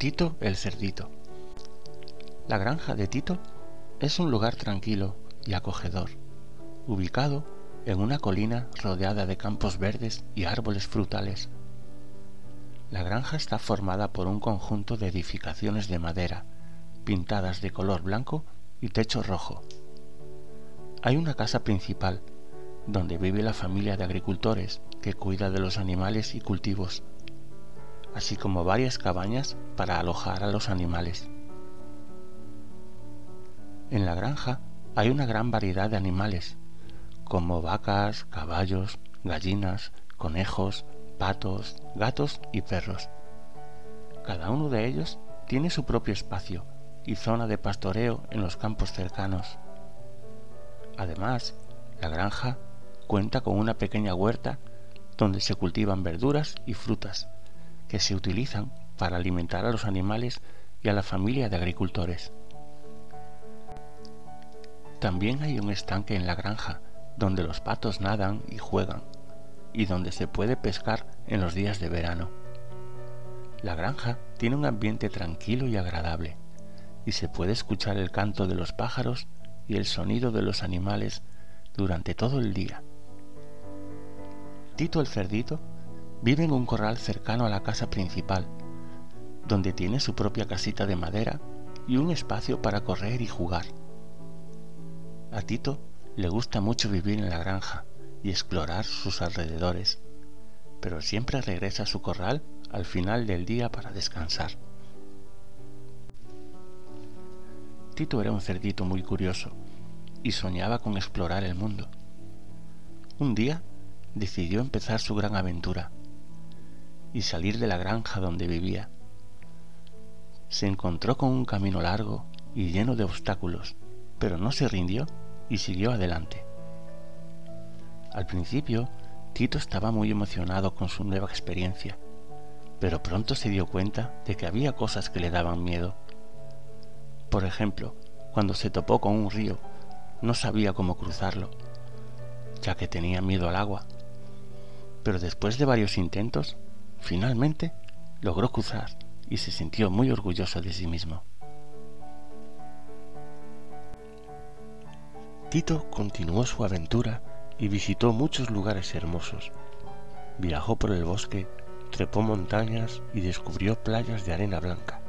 Tito el cerdito. La granja de Tito es un lugar tranquilo y acogedor, ubicado en una colina rodeada de campos verdes y árboles frutales. La granja está formada por un conjunto de edificaciones de madera, pintadas de color blanco y techo rojo. Hay una casa principal, donde vive la familia de agricultores que cuida de los animales y cultivos, así como varias cabañas para alojar a los animales. En la granja hay una gran variedad de animales, como vacas, caballos, gallinas, conejos, patos, gatos y perros. Cada uno de ellos tiene su propio espacio y zona de pastoreo en los campos cercanos. Además, la granja cuenta con una pequeña huerta donde se cultivan verduras y frutas que se utilizan para alimentar a los animales y a la familia de agricultores. También hay un estanque en la granja donde los patos nadan y juegan y donde se puede pescar en los días de verano. La granja tiene un ambiente tranquilo y agradable y se puede escuchar el canto de los pájaros y el sonido de los animales durante todo el día. Tito el cerdito vive en un corral cercano a la casa principal, donde tiene su propia casita de madera y un espacio para correr y jugar. A Tito le gusta mucho vivir en la granja y explorar sus alrededores, pero siempre regresa a su corral al final del día para descansar. Tito era un cerdito muy curioso y soñaba con explorar el mundo. Un día decidió empezar su gran aventura y salir de la granja donde vivía. Se encontró con un camino largo y lleno de obstáculos, pero no se rindió y siguió adelante. Al principio, Tito estaba muy emocionado con su nueva experiencia, pero pronto se dio cuenta de que había cosas que le daban miedo. Por ejemplo, cuando se topó con un río, no sabía cómo cruzarlo, ya que tenía miedo al agua. Pero después de varios intentos, finalmente logró cruzar y se sintió muy orgulloso de sí mismo. Tito continuó su aventura y visitó muchos lugares hermosos. Viajó por el bosque, trepó montañas y descubrió playas de arena blanca.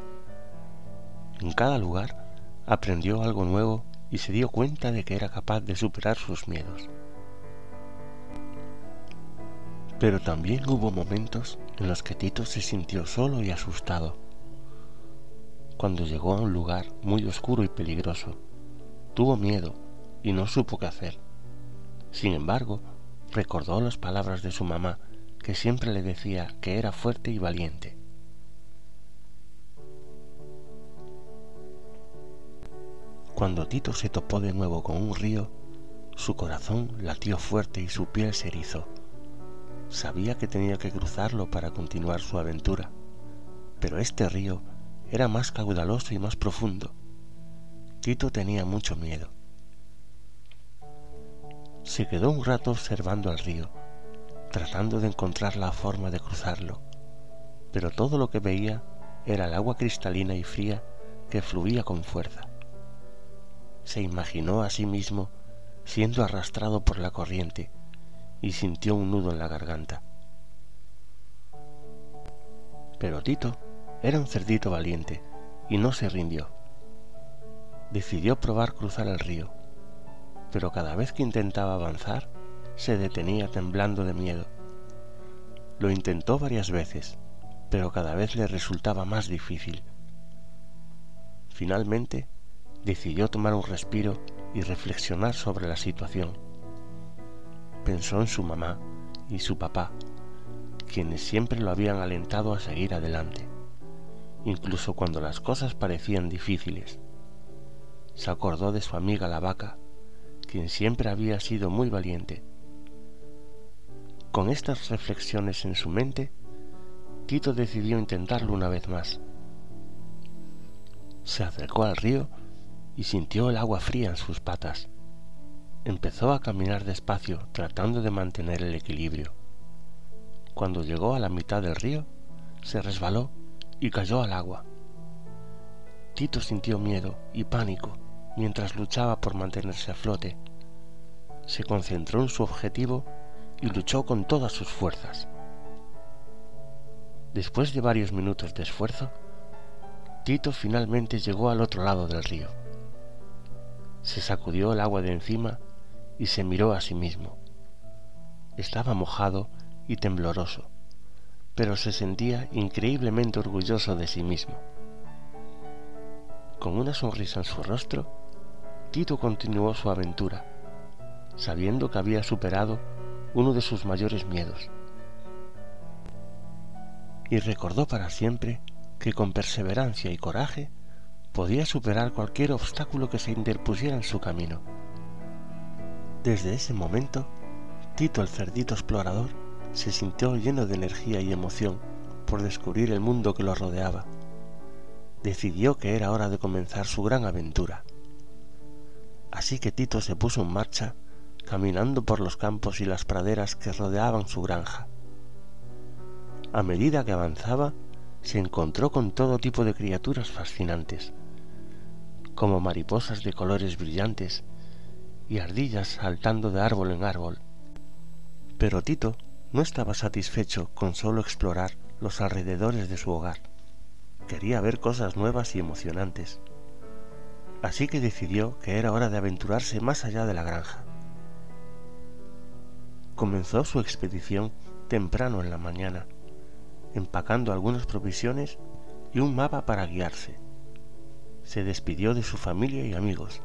En cada lugar aprendió algo nuevo y se dio cuenta de que era capaz de superar sus miedos. Pero también hubo momentos en los que Tito se sintió solo y asustado. Cuando llegó a un lugar muy oscuro y peligroso, tuvo miedo y no supo qué hacer. Sin embargo, recordó las palabras de su mamá, que siempre le decía que era fuerte y valiente. Cuando Tito se topó de nuevo con un río, su corazón latió fuerte y su piel se erizó. Sabía que tenía que cruzarlo para continuar su aventura, pero este río era más caudaloso y más profundo. Tito tenía mucho miedo. Se quedó un rato observando al río, tratando de encontrar la forma de cruzarlo, pero todo lo que veía era el agua cristalina y fría que fluía con fuerza. Se imaginó a sí mismo siendo arrastrado por la corriente y sintió un nudo en la garganta. Pero Tito era un cerdito valiente y no se rindió. Decidió probar cruzar el río, pero cada vez que intentaba avanzar, se detenía temblando de miedo. Lo intentó varias veces, pero cada vez le resultaba más difícil. Finalmente, decidió tomar un respiro y reflexionar sobre la situación. Pensó en su mamá y su papá, quienes siempre lo habían alentado a seguir adelante, incluso cuando las cosas parecían difíciles. Se acordó de su amiga la vaca, quien siempre había sido muy valiente. Con estas reflexiones en su mente, Tito decidió intentarlo una vez más. Se acercó al río y sintió el agua fría en sus patas. Empezó a caminar despacio, tratando de mantener el equilibrio. Cuando llegó a la mitad del río, se resbaló y cayó al agua, Tito sintió miedo y pánico mientras luchaba por mantenerse a flote. Se concentró en su objetivo y luchó con todas sus fuerzas. Después de varios minutos de esfuerzo, Tito finalmente llegó al otro lado del río. Se sacudió el agua de encima y se miró a sí mismo. Estaba mojado y tembloroso, pero se sentía increíblemente orgulloso de sí mismo. Con una sonrisa en su rostro, Tito continuó su aventura, sabiendo que había superado uno de sus mayores miedos. Y recordó para siempre que con perseverancia y coraje podía superar cualquier obstáculo que se interpusiera en su camino. Desde ese momento, Tito el cerdito explorador se sintió lleno de energía y emoción por descubrir el mundo que lo rodeaba. Decidió que era hora de comenzar su gran aventura. Así que Tito se puso en marcha, caminando por los campos y las praderas que rodeaban su granja. A medida que avanzaba, se encontró con todo tipo de criaturas fascinantes, como mariposas de colores brillantes y ardillas saltando de árbol en árbol. Pero Tito no estaba satisfecho con solo explorar los alrededores de su hogar. Quería ver cosas nuevas y emocionantes. Así que decidió que era hora de aventurarse más allá de la granja. Comenzó su expedición temprano en la mañana, empacando algunas provisiones y un mapa para guiarse. Se despidió de su familia y amigos,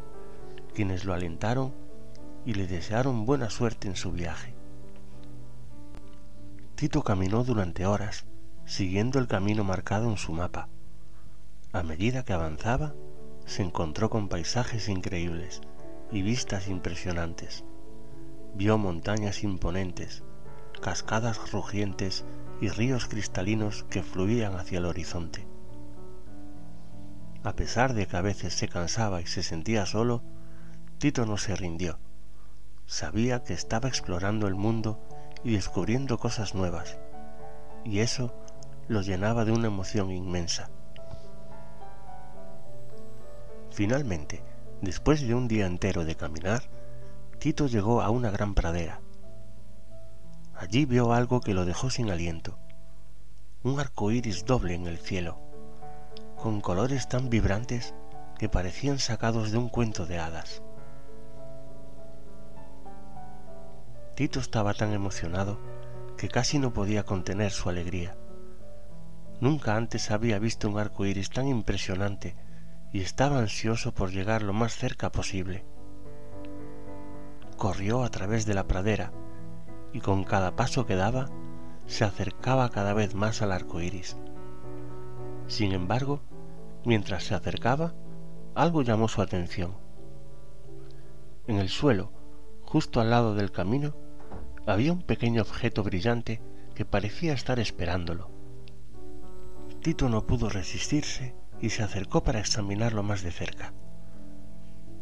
quienes lo alentaron y le desearon buena suerte en su viaje. Tito caminó durante horas, siguiendo el camino marcado en su mapa. A medida que avanzaba, se encontró con paisajes increíbles y vistas impresionantes. Vio montañas imponentes, cascadas rugientes y ríos cristalinos que fluían hacia el horizonte. A pesar de que a veces se cansaba y se sentía solo, Tito no se rindió. Sabía que estaba explorando el mundo y descubriendo cosas nuevas, y eso lo llenaba de una emoción inmensa. Finalmente, después de un día entero de caminar, Tito llegó a una gran pradera. Allí vio algo que lo dejó sin aliento: un arco iris doble en el cielo, con colores tan vibrantes que parecían sacados de un cuento de hadas. Tito estaba tan emocionado que casi no podía contener su alegría. Nunca antes había visto un arco iris tan impresionante y estaba ansioso por llegar lo más cerca posible. Corrió a través de la pradera y con cada paso que daba se acercaba cada vez más al arco iris. Sin embargo, mientras se acercaba, algo llamó su atención. En el suelo, justo al lado del camino, había un pequeño objeto brillante que parecía estar esperándolo. Tito no pudo resistirse y se acercó para examinarlo más de cerca.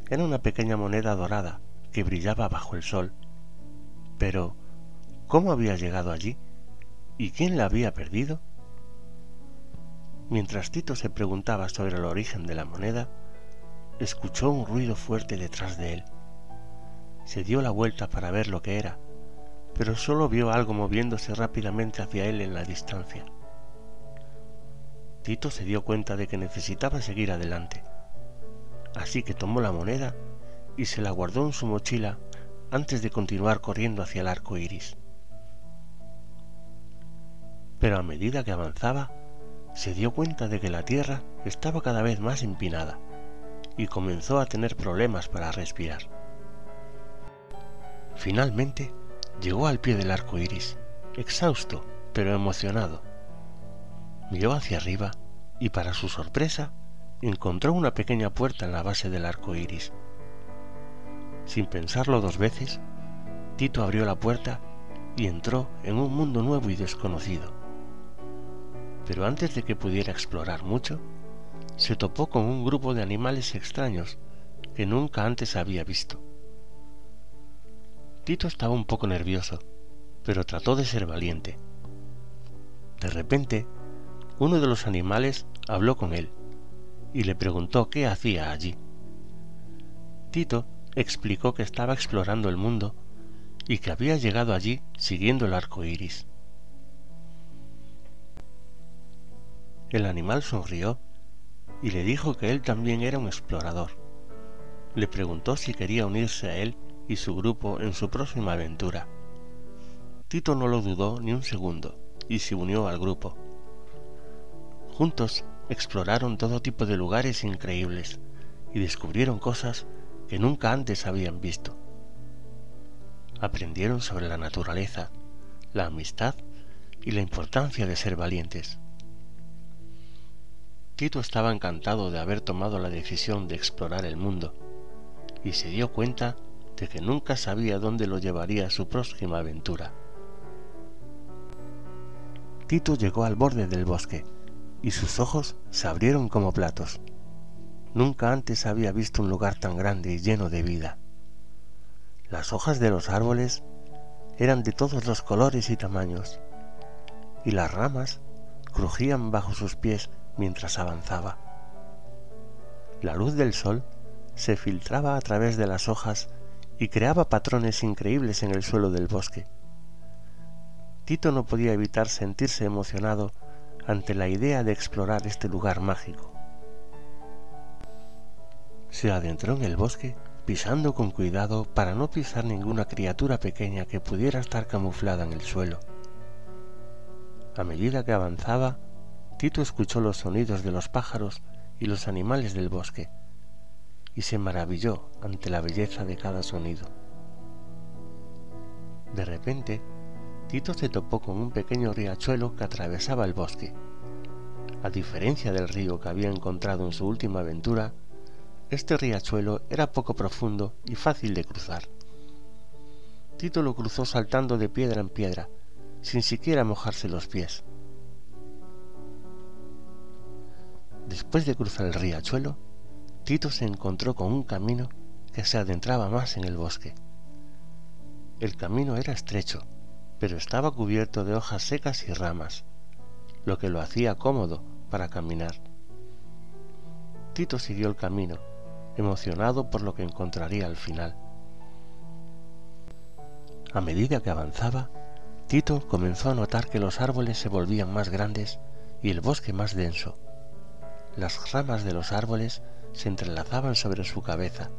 Era una pequeña moneda dorada que brillaba bajo el sol. Pero, ¿cómo había llegado allí? ¿Y quién la había perdido? Mientras Tito se preguntaba sobre el origen de la moneda, escuchó un ruido fuerte detrás de él. Se dio la vuelta para ver lo que era, pero solo vio algo moviéndose rápidamente hacia él en la distancia. Tito se dio cuenta de que necesitaba seguir adelante, así que tomó la moneda y se la guardó en su mochila antes de continuar corriendo hacia el arco iris. Pero a medida que avanzaba, se dio cuenta de que la tierra estaba cada vez más empinada y comenzó a tener problemas para respirar. Finalmente, llegó al pie del arco iris, exhausto pero emocionado. Miró hacia arriba y, para su sorpresa, encontró una pequeña puerta en la base del arco iris. Sin pensarlo dos veces, Tito abrió la puerta y entró en un mundo nuevo y desconocido. Pero antes de que pudiera explorar mucho, se topó con un grupo de animales extraños que nunca antes había visto. Tito estaba un poco nervioso, pero trató de ser valiente. De repente, uno de los animales habló con él y le preguntó qué hacía allí. Tito explicó que estaba explorando el mundo y que había llegado allí siguiendo el arco iris. El animal sonrió y le dijo que él también era un explorador. Le preguntó si quería unirse a él y su grupo en su próxima aventura. Tito no lo dudó ni un segundo y se unió al grupo. Juntos exploraron todo tipo de lugares increíbles y descubrieron cosas que nunca antes habían visto. Aprendieron sobre la naturaleza, la amistad y la importancia de ser valientes. Tito estaba encantado de haber tomado la decisión de explorar el mundo y se dio cuenta de que nunca sabía dónde lo llevaría su próxima aventura. Tito llegó al borde del bosque y sus ojos se abrieron como platos. Nunca antes había visto un lugar tan grande y lleno de vida. Las hojas de los árboles eran de todos los colores y tamaños, y las ramas crujían bajo sus pies mientras avanzaba. La luz del sol se filtraba a través de las hojas y creaba patrones increíbles en el suelo del bosque. Tito no podía evitar sentirse emocionado ante la idea de explorar este lugar mágico. Se adentró en el bosque pisando con cuidado para no pisar ninguna criatura pequeña que pudiera estar camuflada en el suelo. A medida que avanzaba, Tito escuchó los sonidos de los pájaros y los animales del bosque y se maravilló ante la belleza de cada sonido. De repente, Tito se topó con un pequeño riachuelo que atravesaba el bosque. A diferencia del río que había encontrado en su última aventura, este riachuelo era poco profundo y fácil de cruzar. Tito lo cruzó saltando de piedra en piedra, sin siquiera mojarse los pies. Después de cruzar el riachuelo, Tito se encontró con un camino que se adentraba más en el bosque. El camino era estrecho, pero estaba cubierto de hojas secas y ramas, lo que lo hacía cómodo para caminar. Tito siguió el camino, emocionado por lo que encontraría al final. A medida que avanzaba, Tito comenzó a notar que los árboles se volvían más grandes y el bosque más denso. Las ramas de los árboles se entrelazaban sobre su cabeza,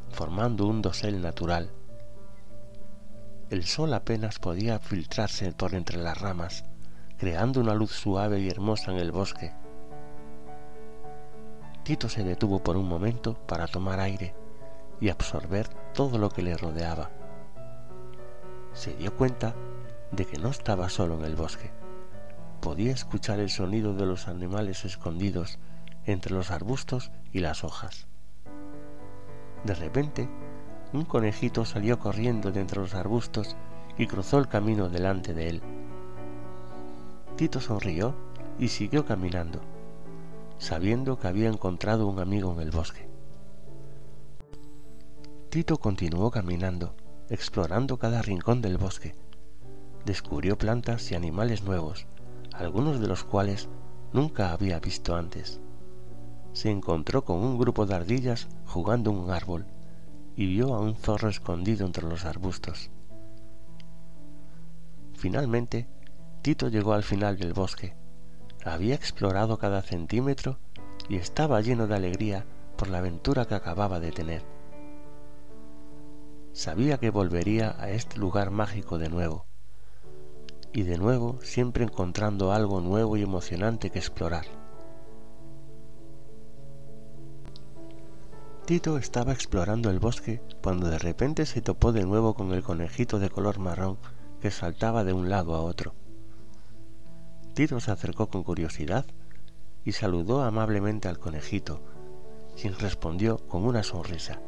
formando un dosel natural. El sol apenas podía filtrarse por entre las ramas, creando una luz suave y hermosa en el bosque. Tito se detuvo por un momento para tomar aire y absorber todo lo que le rodeaba. Se dio cuenta de que no estaba solo en el bosque. Podía escuchar el sonido de los animales escondidos entre los arbustos y las hojas. De repente, un conejito salió corriendo de entre los arbustos y cruzó el camino delante de él. Tito sonrió y siguió caminando, sabiendo que había encontrado un amigo en el bosque. Tito continuó caminando, explorando cada rincón del bosque. Descubrió plantas y animales nuevos, algunos de los cuales nunca había visto antes. Se encontró con un grupo de ardillas jugando en un árbol y vio a un zorro escondido entre los arbustos. Finalmente, Tito llegó al final del bosque. Había explorado cada centímetro y estaba lleno de alegría por la aventura que acababa de tener. Sabía que volvería a este lugar mágico de nuevo, y de nuevo siempre encontrando algo nuevo y emocionante que explorar. Tito estaba explorando el bosque cuando de repente se topó de nuevo con el conejito de color marrón que saltaba de un lado a otro. Tito se acercó con curiosidad y saludó amablemente al conejito, quien respondió con una sonrisa.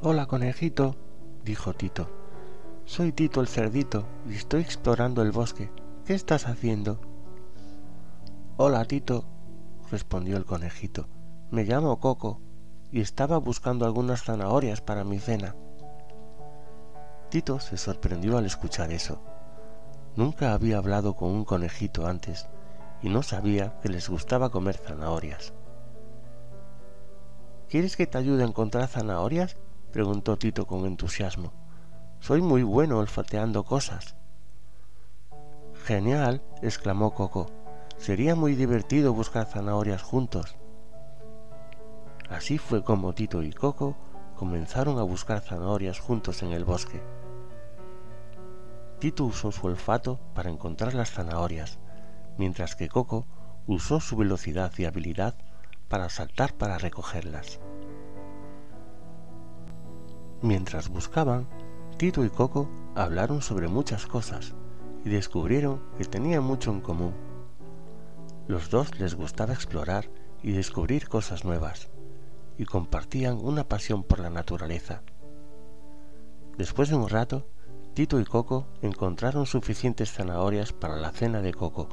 «Hola, conejito», dijo Tito. «Soy Tito el cerdito y estoy explorando el bosque. ¿Qué estás haciendo?» «Hola, Tito», respondió el conejito. «Me llamo Coco y estaba buscando algunas zanahorias para mi cena». Tito se sorprendió al escuchar eso. Nunca había hablado con un conejito antes y no sabía que les gustaba comer zanahorias. ¿Quieres que te ayude a encontrar zanahorias?, preguntó Tito con entusiasmo. Soy muy bueno olfateando cosas. Genial, exclamó Coco. Sería muy divertido buscar zanahorias juntos. Así fue como Tito y Coco comenzaron a buscar zanahorias juntos en el bosque. Tito usó su olfato para encontrar las zanahorias, mientras que Coco usó su velocidad y habilidad para saltar para recogerlas. Mientras buscaban, Tito y Coco hablaron sobre muchas cosas y descubrieron que tenían mucho en común. Los dos les gustaba explorar y descubrir cosas nuevas, y compartían una pasión por la naturaleza. Después de un rato, Tito y Coco encontraron suficientes zanahorias para la cena de Coco.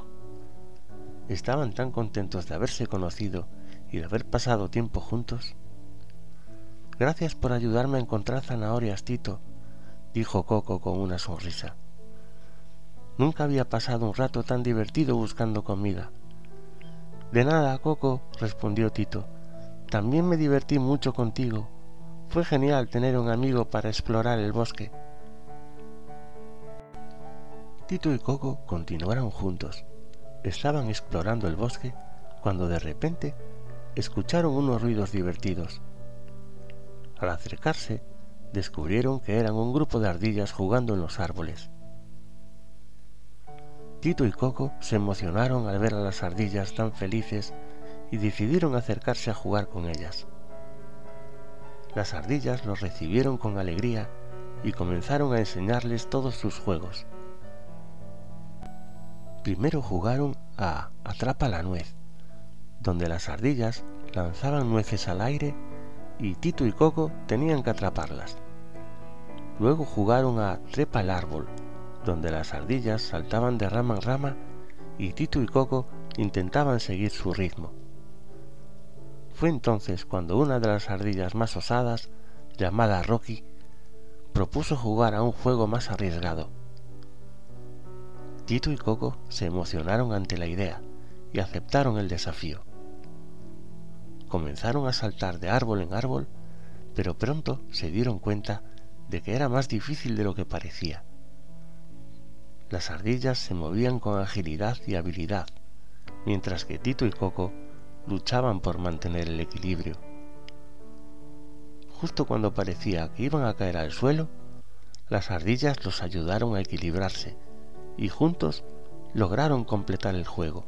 Estaban tan contentos de haberse conocido y de haber pasado tiempo juntos. Gracias por ayudarme a encontrar zanahorias, Tito, dijo Coco con una sonrisa. Nunca había pasado un rato tan divertido buscando comida. De nada, Coco, respondió Tito. También me divertí mucho contigo. Fue genial tener un amigo para explorar el bosque. Tito y Coco continuaron juntos. Estaban explorando el bosque cuando de repente escucharon unos ruidos divertidos. Al acercarse, descubrieron que eran un grupo de ardillas jugando en los árboles. Tito y Coco se emocionaron al ver a las ardillas tan felices y decidieron acercarse a jugar con ellas. Las ardillas los recibieron con alegría y comenzaron a enseñarles todos sus juegos. Primero jugaron a Atrapa la nuez, donde las ardillas lanzaban nueces al aire y Tito y Coco tenían que atraparlas. Luego jugaron a Trepa el árbol, donde las ardillas saltaban de rama en rama y Tito y Coco intentaban seguir su ritmo. Fue entonces cuando una de las ardillas más osadas, llamada Rocky, propuso jugar a un juego más arriesgado. Tito y Coco se emocionaron ante la idea y aceptaron el desafío. Comenzaron a saltar de árbol en árbol, pero pronto se dieron cuenta de que era más difícil de lo que parecía. Las ardillas se movían con agilidad y habilidad, mientras que Tito y Coco luchaban por mantener el equilibrio. Justo cuando parecía que iban a caer al suelo, las ardillas los ayudaron a equilibrarse y juntos lograron completar el juego.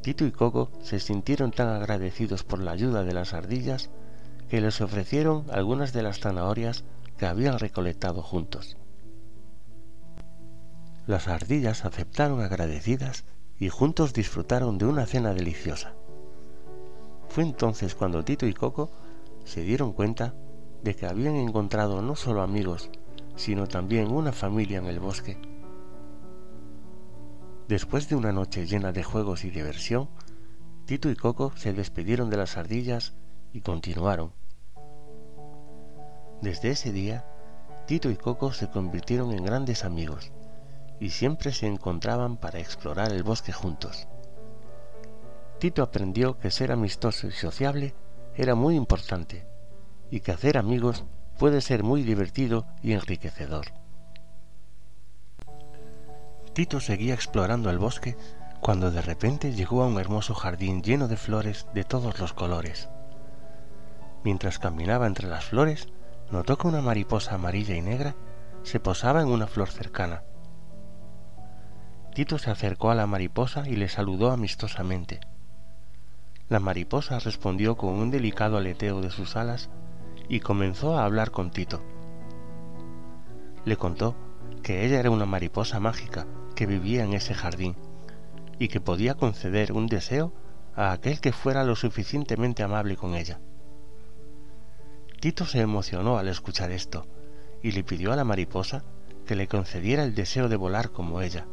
Tito y Coco se sintieron tan agradecidos por la ayuda de las ardillas que les ofrecieron algunas de las zanahorias que habían recolectado juntos. Las ardillas aceptaron agradecidas y juntos disfrutaron de una cena deliciosa. Fue entonces cuando Tito y Coco se dieron cuenta de que habían encontrado no solo amigos, sino también una familia en el bosque. Después de una noche llena de juegos y diversión, Tito y Coco se despidieron de las ardillas y continuaron. Desde ese día, Tito y Coco se convirtieron en grandes amigos y siempre se encontraban para explorar el bosque juntos. Tito aprendió que ser amistoso y sociable era muy importante y que hacer amigos puede ser muy divertido y enriquecedor. Tito seguía explorando el bosque cuando de repente llegó a un hermoso jardín lleno de flores de todos los colores. Mientras caminaba entre las flores, notó que una mariposa amarilla y negra se posaba en una flor cercana. Tito se acercó a la mariposa y le saludó amistosamente. La mariposa respondió con un delicado aleteo de sus alas y comenzó a hablar con Tito. Le contó que ella era una mariposa mágica que vivía en ese jardín y que podía conceder un deseo a aquel que fuera lo suficientemente amable con ella. Tito se emocionó al escuchar esto y le pidió a la mariposa que le concediera el deseo de volar como ella.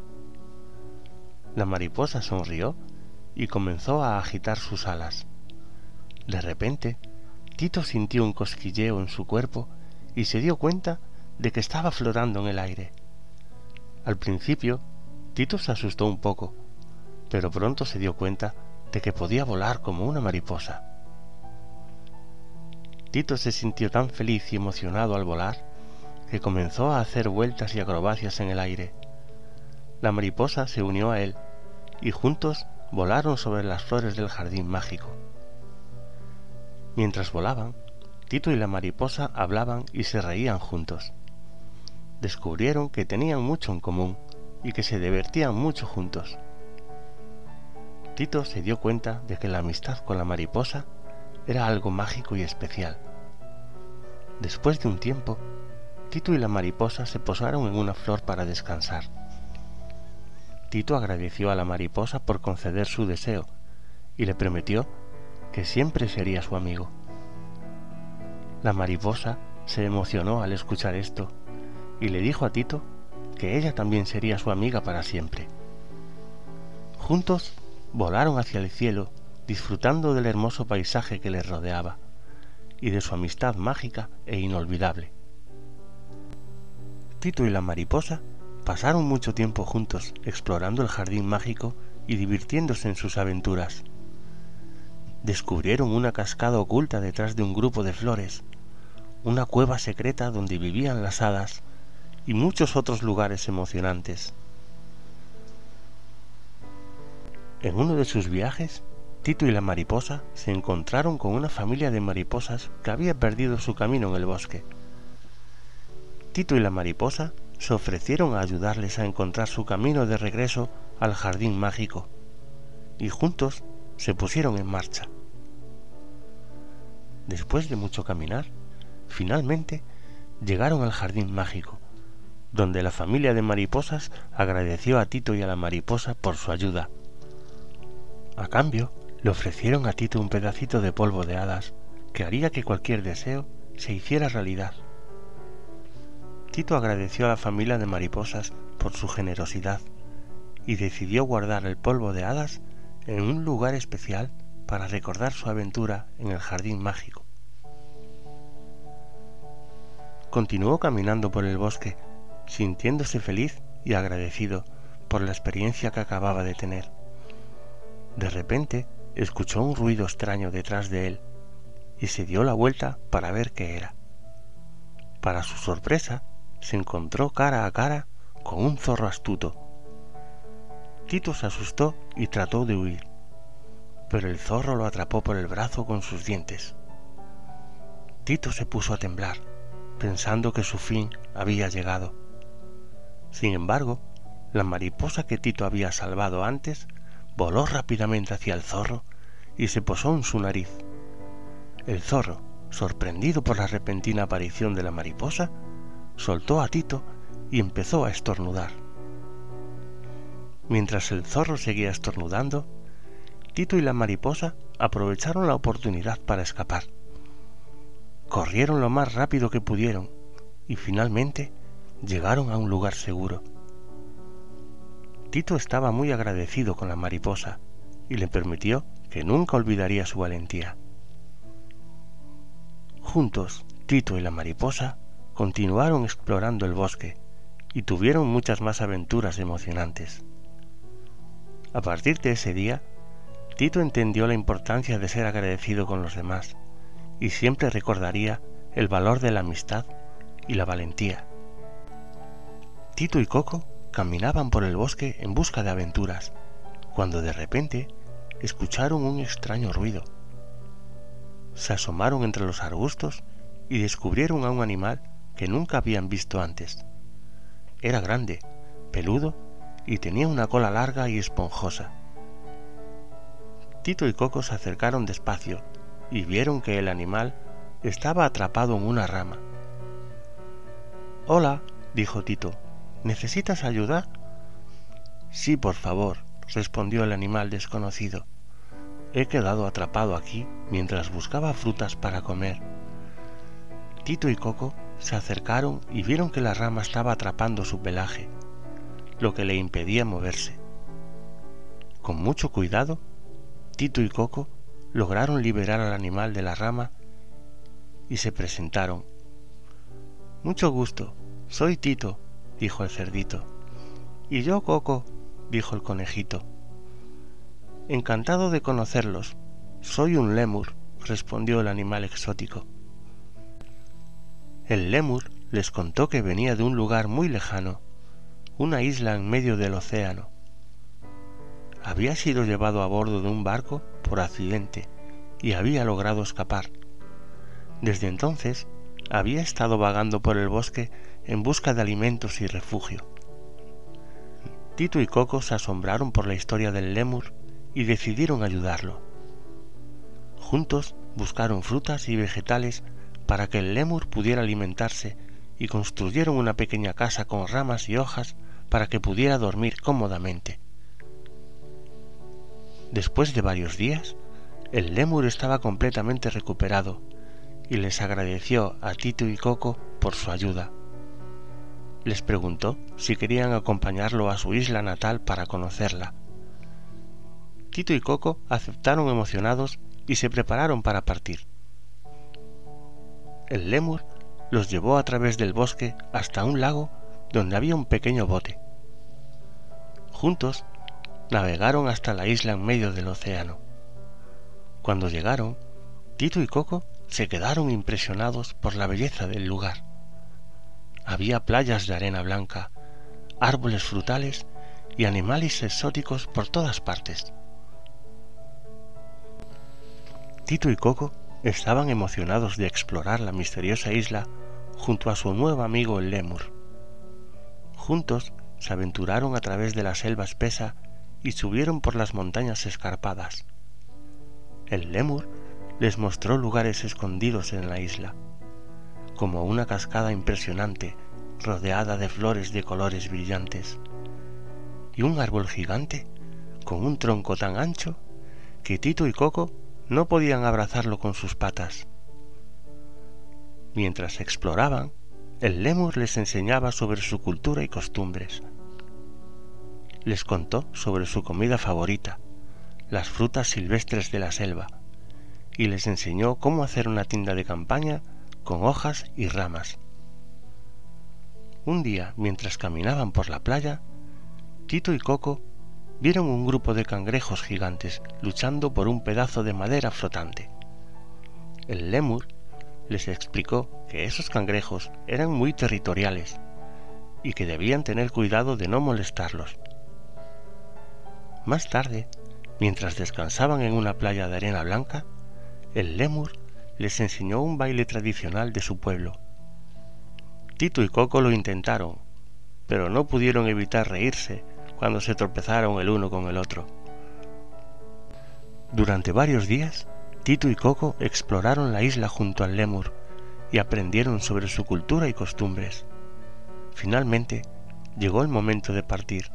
La mariposa sonrió y comenzó a agitar sus alas. De repente, Tito sintió un cosquilleo en su cuerpo y se dio cuenta de que estaba flotando en el aire. Al principio, Tito se asustó un poco, pero pronto se dio cuenta de que podía volar como una mariposa. Tito se sintió tan feliz y emocionado al volar que comenzó a hacer vueltas y acrobacias en el aire. La mariposa se unió a él y juntos volaron sobre las flores del jardín mágico. Mientras volaban, Tito y la mariposa hablaban y se reían juntos. Descubrieron que tenían mucho en común y que se divertían mucho juntos. Tito se dio cuenta de que la amistad con la mariposa era algo mágico y especial. Después de un tiempo, Tito y la mariposa se posaron en una flor para descansar. Tito agradeció a la mariposa por conceder su deseo y le prometió que siempre sería su amigo. La mariposa se emocionó al escuchar esto y le dijo a Tito que ella también sería su amiga para siempre. Juntos volaron hacia el cielo, disfrutando del hermoso paisaje que les rodeaba y de su amistad mágica e inolvidable. Tito y la mariposa pasaron mucho tiempo juntos explorando el jardín mágico y divirtiéndose en sus aventuras. Descubrieron una cascada oculta detrás de un grupo de flores, una cueva secreta donde vivían las hadas y muchos otros lugares emocionantes. En uno de sus viajes, Tito y la mariposa se encontraron con una familia de mariposas que había perdido su camino en el bosque. Tito y la mariposa se ofrecieron a ayudarles a encontrar su camino de regreso al jardín mágico, y juntos se pusieron en marcha. Después de mucho caminar, finalmente llegaron al jardín mágico, donde la familia de mariposas agradeció a Tito y a la mariposa por su ayuda. A cambio, le ofrecieron a Tito un pedacito de polvo de hadas que haría que cualquier deseo se hiciera realidad. Tito agradeció a la familia de mariposas por su generosidad y decidió guardar el polvo de hadas en un lugar especial para recordar su aventura en el jardín mágico. Continuó caminando por el bosque, sintiéndose feliz y agradecido por la experiencia que acababa de tener. De repente, escuchó un ruido extraño detrás de él y se dio la vuelta para ver qué era. Para su sorpresa, se encontró cara a cara con un zorro astuto. Tito se asustó y trató de huir, pero el zorro lo atrapó por el brazo con sus dientes. Tito se puso a temblar, pensando que su fin había llegado. Sin embargo, la mariposa que Tito había salvado antes voló rápidamente hacia el zorro y se posó en su nariz. El zorro, sorprendido por la repentina aparición de la mariposa, soltó a Tito y empezó a estornudar. Mientras el zorro seguía estornudando, Tito y la mariposa aprovecharon la oportunidad para escapar. Corrieron lo más rápido que pudieron y finalmente llegaron a un lugar seguro. Tito estaba muy agradecido con la mariposa y le prometió que nunca olvidaría su valentía. Juntos, Tito y la mariposa continuaron explorando el bosque y tuvieron muchas más aventuras emocionantes. A partir de ese día, Tito entendió la importancia de ser agradecido con los demás y siempre recordaría el valor de la amistad y la valentía. Tito y Coco caminaban por el bosque en busca de aventuras, cuando de repente escucharon un extraño ruido. Se asomaron entre los arbustos y descubrieron a un animal que nunca habían visto antes. Era grande, peludo y tenía una cola larga y esponjosa. Tito y Coco se acercaron despacio y vieron que el animal estaba atrapado en una rama. «Hola», dijo Tito, «¿necesitas ayuda?» «Sí, por favor», respondió el animal desconocido. «He quedado atrapado aquí mientras buscaba frutas para comer». Tito y Coco se acercaron y vieron que la rama estaba atrapando su pelaje, lo que le impedía moverse. Con mucho cuidado, Tito y Coco lograron liberar al animal de la rama y se presentaron. «Mucho gusto, soy Tito», dijo el cerdito. «Y yo Coco», dijo el conejito. Encantado de conocerlos. Soy un lémur, respondió el animal exótico. El lémur les contó que venía de un lugar muy lejano, una isla en medio del océano. Había sido llevado a bordo de un barco por accidente y había logrado escapar. Desde entonces había estado vagando por el bosque en busca de alimentos y refugio. Tito y Coco se asombraron por la historia del lémur y decidieron ayudarlo. Juntos buscaron frutas y vegetales para que el lémur pudiera alimentarse y construyeron una pequeña casa con ramas y hojas para que pudiera dormir cómodamente. Después de varios días, el lémur estaba completamente recuperado y les agradeció a Tito y Coco por su ayuda. Les preguntó si querían acompañarlo a su isla natal para conocerla. Tito y Coco aceptaron emocionados y se prepararon para partir. El lémur los llevó a través del bosque hasta un lago donde había un pequeño bote. Juntos navegaron hasta la isla en medio del océano. Cuando llegaron, Tito y Coco se quedaron impresionados por la belleza del lugar. Había playas de arena blanca, árboles frutales y animales exóticos por todas partes. Tito y Coco estaban emocionados de explorar la misteriosa isla junto a su nuevo amigo el lémur. Juntos se aventuraron a través de la selva espesa y subieron por las montañas escarpadas. El lémur les mostró lugares escondidos en la isla, como una cascada impresionante rodeada de flores de colores brillantes, y un árbol gigante con un tronco tan ancho que Tito y Coco no podían abrazarlo con sus patas. Mientras exploraban, el lémur les enseñaba sobre su cultura y costumbres. Les contó sobre su comida favorita, las frutas silvestres de la selva, y les enseñó cómo hacer una tienda de campaña con hojas y ramas. Un día, mientras caminaban por la playa, Tito y Coco vieron un grupo de cangrejos gigantes luchando por un pedazo de madera flotante. El lémur les explicó que esos cangrejos eran muy territoriales y que debían tener cuidado de no molestarlos. Más tarde, mientras descansaban en una playa de arena blanca, el lémur les enseñó un baile tradicional de su pueblo. Tito y Coco lo intentaron, pero no pudieron evitar reírse cuando se tropezaron el uno con el otro. Durante varios días, Tito y Coco exploraron la isla junto al lémur y aprendieron sobre su cultura y costumbres. Finalmente, llegó el momento de partir,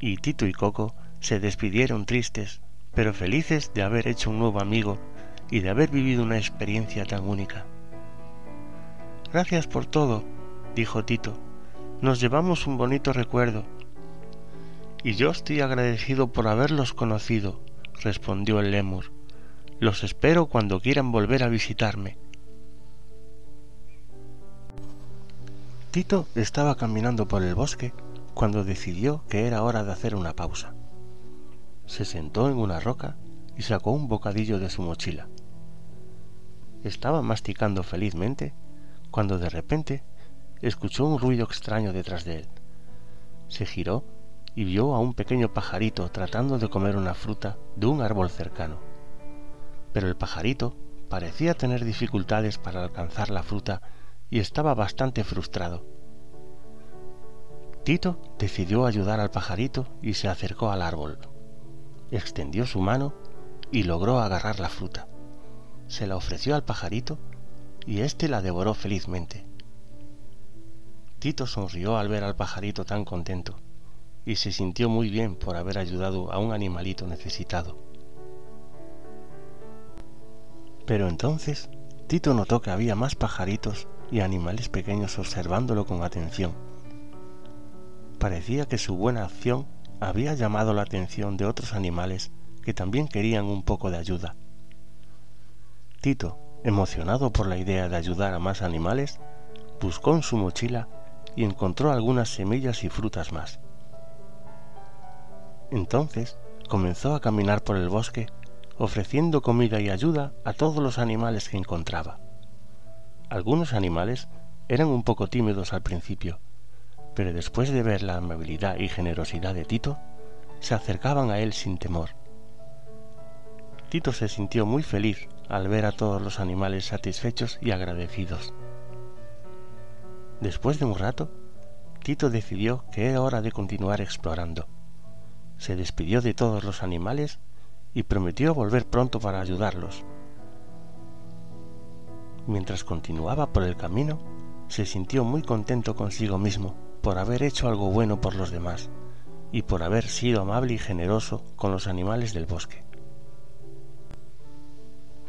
y Tito y Coco se despidieron tristes, pero felices de haber hecho un nuevo amigo y de haber vivido una experiencia tan única. «Gracias por todo», dijo Tito. «Nos llevamos un bonito recuerdo». «Y yo estoy agradecido por haberlos conocido», respondió el lémur. «Los espero cuando quieran volver a visitarme». Tito estaba caminando por el bosque cuando decidió que era hora de hacer una pausa. Se sentó en una roca y sacó un bocadillo de su mochila. Estaba masticando felizmente cuando de repente escuchó un ruido extraño detrás de él. Se giró y vio a un pequeño pajarito tratando de comer una fruta de un árbol cercano. Pero el pajarito parecía tener dificultades para alcanzar la fruta y estaba bastante frustrado. Tito decidió ayudar al pajarito y se acercó al árbol. Extendió su mano y logró agarrar la fruta. Se la ofreció al pajarito y éste la devoró felizmente. Tito sonrió al ver al pajarito tan contento y se sintió muy bien por haber ayudado a un animalito necesitado. Pero entonces Tito notó que había más pajaritos y animales pequeños observándolo con atención. Parecía que su buena acción había llamado la atención de otros animales que también querían un poco de ayuda. Tito, emocionado por la idea de ayudar a más animales, buscó en su mochila y encontró algunas semillas y frutas más. Entonces comenzó a caminar por el bosque, ofreciendo comida y ayuda a todos los animales que encontraba. Algunos animales eran un poco tímidos al principio, pero después de ver la amabilidad y generosidad de Tito, se acercaban a él sin temor. Tito se sintió muy feliz al ver a todos los animales satisfechos y agradecidos. Después de un rato, Tito decidió que era hora de continuar explorando. Se despidió de todos los animales y prometió volver pronto para ayudarlos. Mientras continuaba por el camino, se sintió muy contento consigo mismo por haber hecho algo bueno por los demás y por haber sido amable y generoso con los animales del bosque.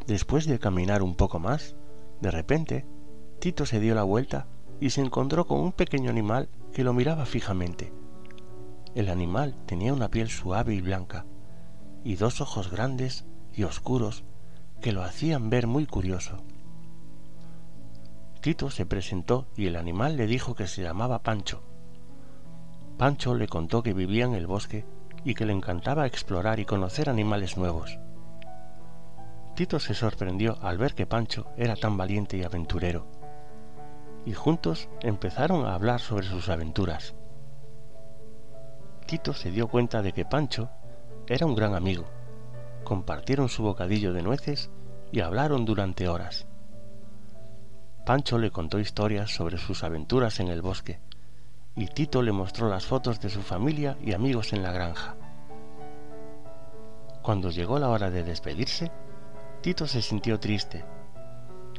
Después de caminar un poco más, de repente, Tito se dio la vuelta y se encontró con un pequeño animal que lo miraba fijamente. El animal tenía una piel suave y blanca, y dos ojos grandes y oscuros que lo hacían ver muy curioso. Tito se presentó y el animal le dijo que se llamaba Pancho. Pancho le contó que vivía en el bosque y que le encantaba explorar y conocer animales nuevos. Tito se sorprendió al ver que Pancho era tan valiente y aventurero, y juntos empezaron a hablar sobre sus aventuras. Tito se dio cuenta de que Pancho era un gran amigo. Compartieron su bocadillo de nueces y hablaron durante horas. Pancho le contó historias sobre sus aventuras en el bosque, y Tito le mostró las fotos de su familia y amigos en la granja. Cuando llegó la hora de despedirse, Tito se sintió triste.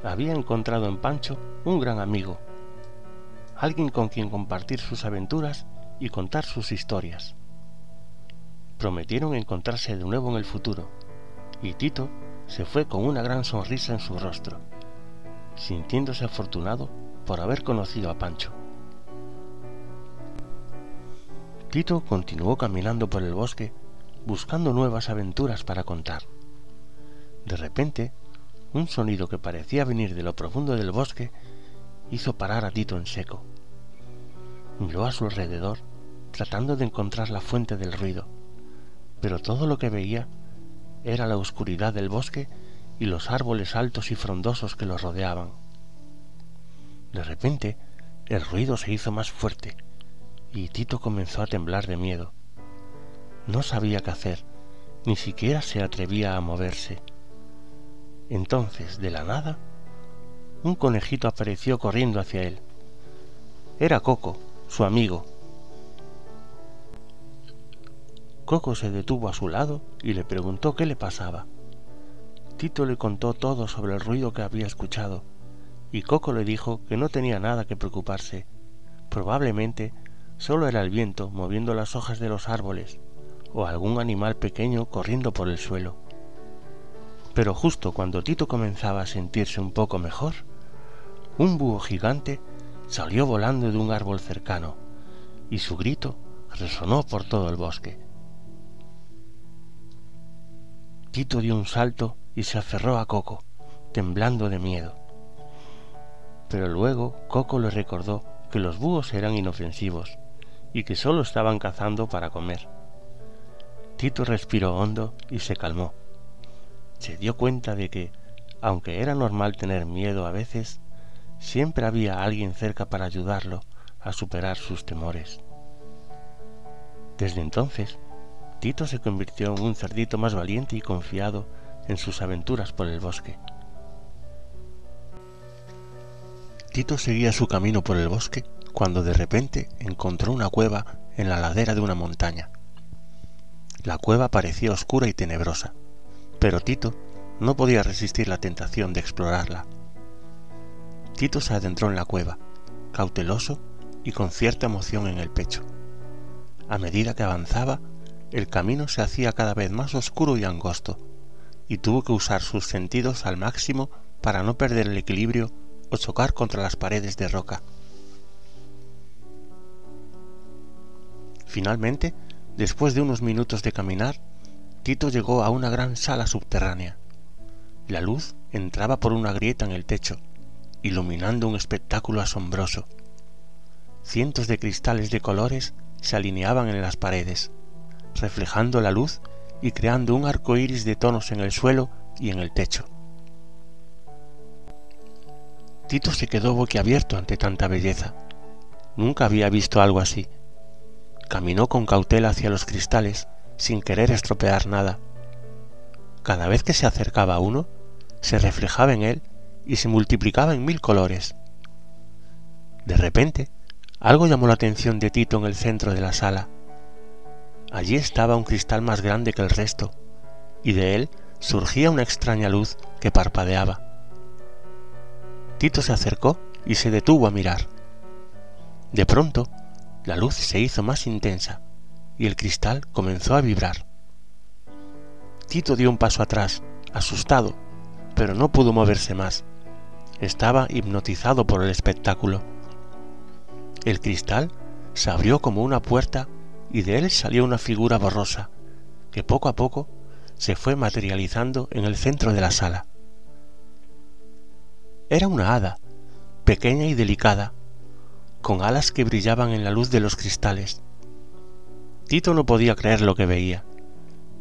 Había encontrado en Pancho un gran amigo, alguien con quien compartir sus aventuras y contar sus historias. Prometieron encontrarse de nuevo en el futuro, y Tito se fue con una gran sonrisa en su rostro, sintiéndose afortunado por haber conocido a Pancho. Tito continuó caminando por el bosque buscando nuevas aventuras para contar. De repente, un sonido que parecía venir de lo profundo del bosque hizo parar a Tito en seco. Miró a su alrededor, tratando de encontrar la fuente del ruido, pero todo lo que veía era la oscuridad del bosque y los árboles altos y frondosos que lo rodeaban. De repente, el ruido se hizo más fuerte y Tito comenzó a temblar de miedo. No sabía qué hacer, ni siquiera se atrevía a moverse. Entonces, de la nada, un conejito apareció corriendo hacia él. Era Coco, su amigo. Coco se detuvo a su lado y le preguntó qué le pasaba. Tito le contó todo sobre el ruido que había escuchado, y Coco le dijo que no tenía nada que preocuparse. Probablemente solo era el viento moviendo las hojas de los árboles, o algún animal pequeño corriendo por el suelo. Pero justo cuando Tito comenzaba a sentirse un poco mejor, un búho gigante salió volando de un árbol cercano, y su grito resonó por todo el bosque. Tito dio un salto y se aferró a Coco, temblando de miedo. Pero luego Coco le recordó que los búhos eran inofensivos y que solo estaban cazando para comer. Tito respiró hondo y se calmó. Se dio cuenta de que, aunque era normal tener miedo a veces, siempre había alguien cerca para ayudarlo a superar sus temores. Desde entonces, Tito se convirtió en un cerdito más valiente y confiado en sus aventuras por el bosque. Tito seguía su camino por el bosque cuando de repente encontró una cueva en la ladera de una montaña. La cueva parecía oscura y tenebrosa, pero Tito no podía resistir la tentación de explorarla. Tito se adentró en la cueva, cauteloso y con cierta emoción en el pecho. A medida que avanzaba, el camino se hacía cada vez más oscuro y angosto, y tuvo que usar sus sentidos al máximo para no perder el equilibrio o chocar contra las paredes de roca. Finalmente, después de unos minutos de caminar, Tito llegó a una gran sala subterránea. La luz entraba por una grieta en el techo, iluminando un espectáculo asombroso. Cientos de cristales de colores se alineaban en las paredes, reflejando la luz y creando un arco iris de tonos en el suelo y en el techo. Tito se quedó boquiabierto ante tanta belleza. Nunca había visto algo así. Caminó con cautela hacia los cristales, sin querer estropear nada. Cada vez que se acercaba a uno, se reflejaba en él y se multiplicaba en 1000 colores. De repente, algo llamó la atención de Tito en el centro de la sala. Allí estaba un cristal más grande que el resto, y de él surgía una extraña luz que parpadeaba. Tito se acercó y se detuvo a mirar. De pronto, la luz se hizo más intensa y el cristal comenzó a vibrar. Tito dio un paso atrás, asustado, pero no pudo moverse más. Estaba hipnotizado por el espectáculo. El cristal se abrió como una puerta y de él salió una figura borrosa que poco a poco se fue materializando en el centro de la sala. Era una hada, pequeña y delicada, con alas que brillaban en la luz de los cristales. Tito no podía creer lo que veía.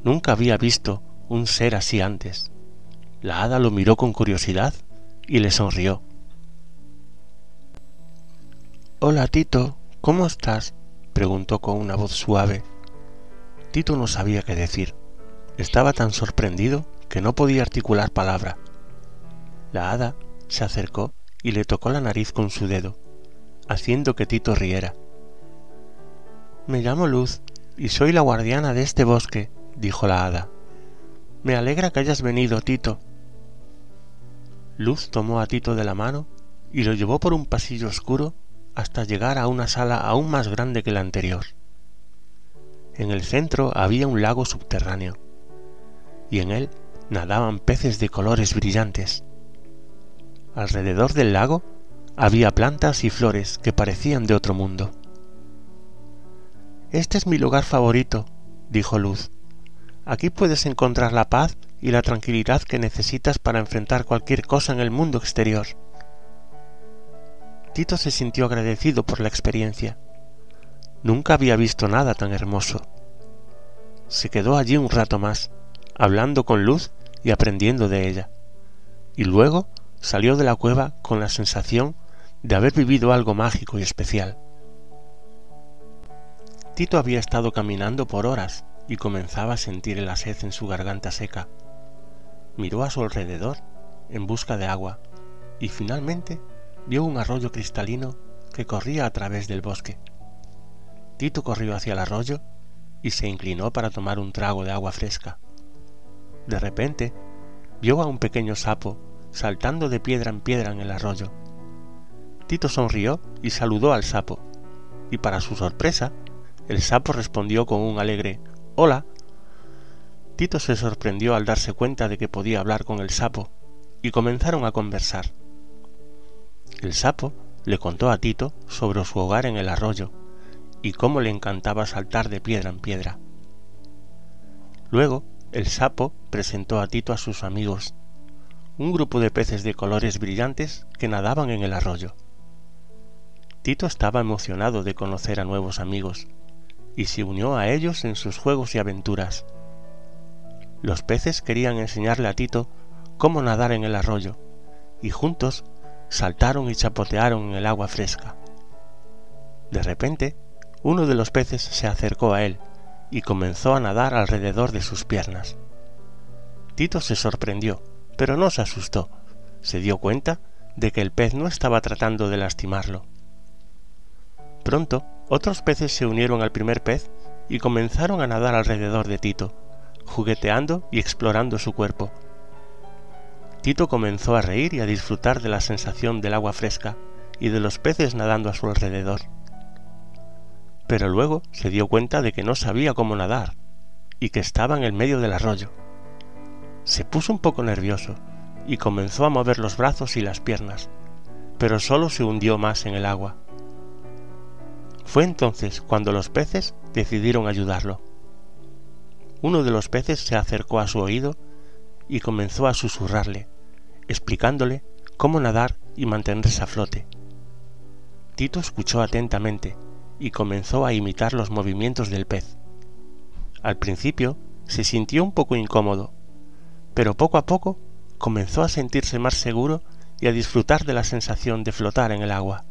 Nunca había visto un ser así antes. La hada lo miró con curiosidad y le sonrió. «Hola, Tito, ¿cómo estás?», preguntó con una voz suave. Tito no sabía qué decir. Estaba tan sorprendido que no podía articular palabra. La hada se acercó y le tocó la nariz con su dedo, haciendo que Tito riera. «Me llamo Luz y soy la guardiana de este bosque», dijo la hada. «Me alegra que hayas venido, Tito». Luz tomó a Tito de la mano y lo llevó por un pasillo oscuro hasta llegar a una sala aún más grande que la anterior. En el centro había un lago subterráneo, y en él nadaban peces de colores brillantes. Alrededor del lago había plantas y flores que parecían de otro mundo. «Este es mi lugar favorito», dijo Luz. «Aquí puedes encontrar la paz y la tranquilidad que necesitas para enfrentar cualquier cosa en el mundo exterior». Tito se sintió agradecido por la experiencia. Nunca había visto nada tan hermoso. Se quedó allí un rato más, hablando con Luz y aprendiendo de ella, y luego salió de la cueva con la sensación de haber vivido algo mágico y especial. Tito había estado caminando por horas y comenzaba a sentir la sed en su garganta seca. Miró a su alrededor en busca de agua y finalmente vio un arroyo cristalino que corría a través del bosque. Tito corrió hacia el arroyo y se inclinó para tomar un trago de agua fresca. De repente, vio a un pequeño sapo saltando de piedra en piedra en el arroyo. Tito sonrió y saludó al sapo, y para su sorpresa, el sapo respondió con un alegre «Hola». Tito se sorprendió al darse cuenta de que podía hablar con el sapo, y comenzaron a conversar. El sapo le contó a Tito sobre su hogar en el arroyo y cómo le encantaba saltar de piedra en piedra. Luego, el sapo presentó a Tito a sus amigos, un grupo de peces de colores brillantes que nadaban en el arroyo. Tito estaba emocionado de conocer a nuevos amigos y se unió a ellos en sus juegos y aventuras. Los peces querían enseñarle a Tito cómo nadar en el arroyo y juntos saltaron y chapotearon en el agua fresca. De repente, uno de los peces se acercó a él y comenzó a nadar alrededor de sus piernas. Tito se sorprendió, pero no se asustó. Se dio cuenta de que el pez no estaba tratando de lastimarlo. Pronto, otros peces se unieron al primer pez y comenzaron a nadar alrededor de Tito, jugueteando y explorando su cuerpo. Tito comenzó a reír y a disfrutar de la sensación del agua fresca y de los peces nadando a su alrededor. Pero luego se dio cuenta de que no sabía cómo nadar y que estaba en el medio del arroyo. Se puso un poco nervioso y comenzó a mover los brazos y las piernas, pero solo se hundió más en el agua. Fue entonces cuando los peces decidieron ayudarlo. Uno de los peces se acercó a su oído y comenzó a susurrarle, explicándole cómo nadar y mantenerse a flote. Tito escuchó atentamente y comenzó a imitar los movimientos del pez. Al principio se sintió un poco incómodo, pero poco a poco comenzó a sentirse más seguro y a disfrutar de la sensación de flotar en el agua.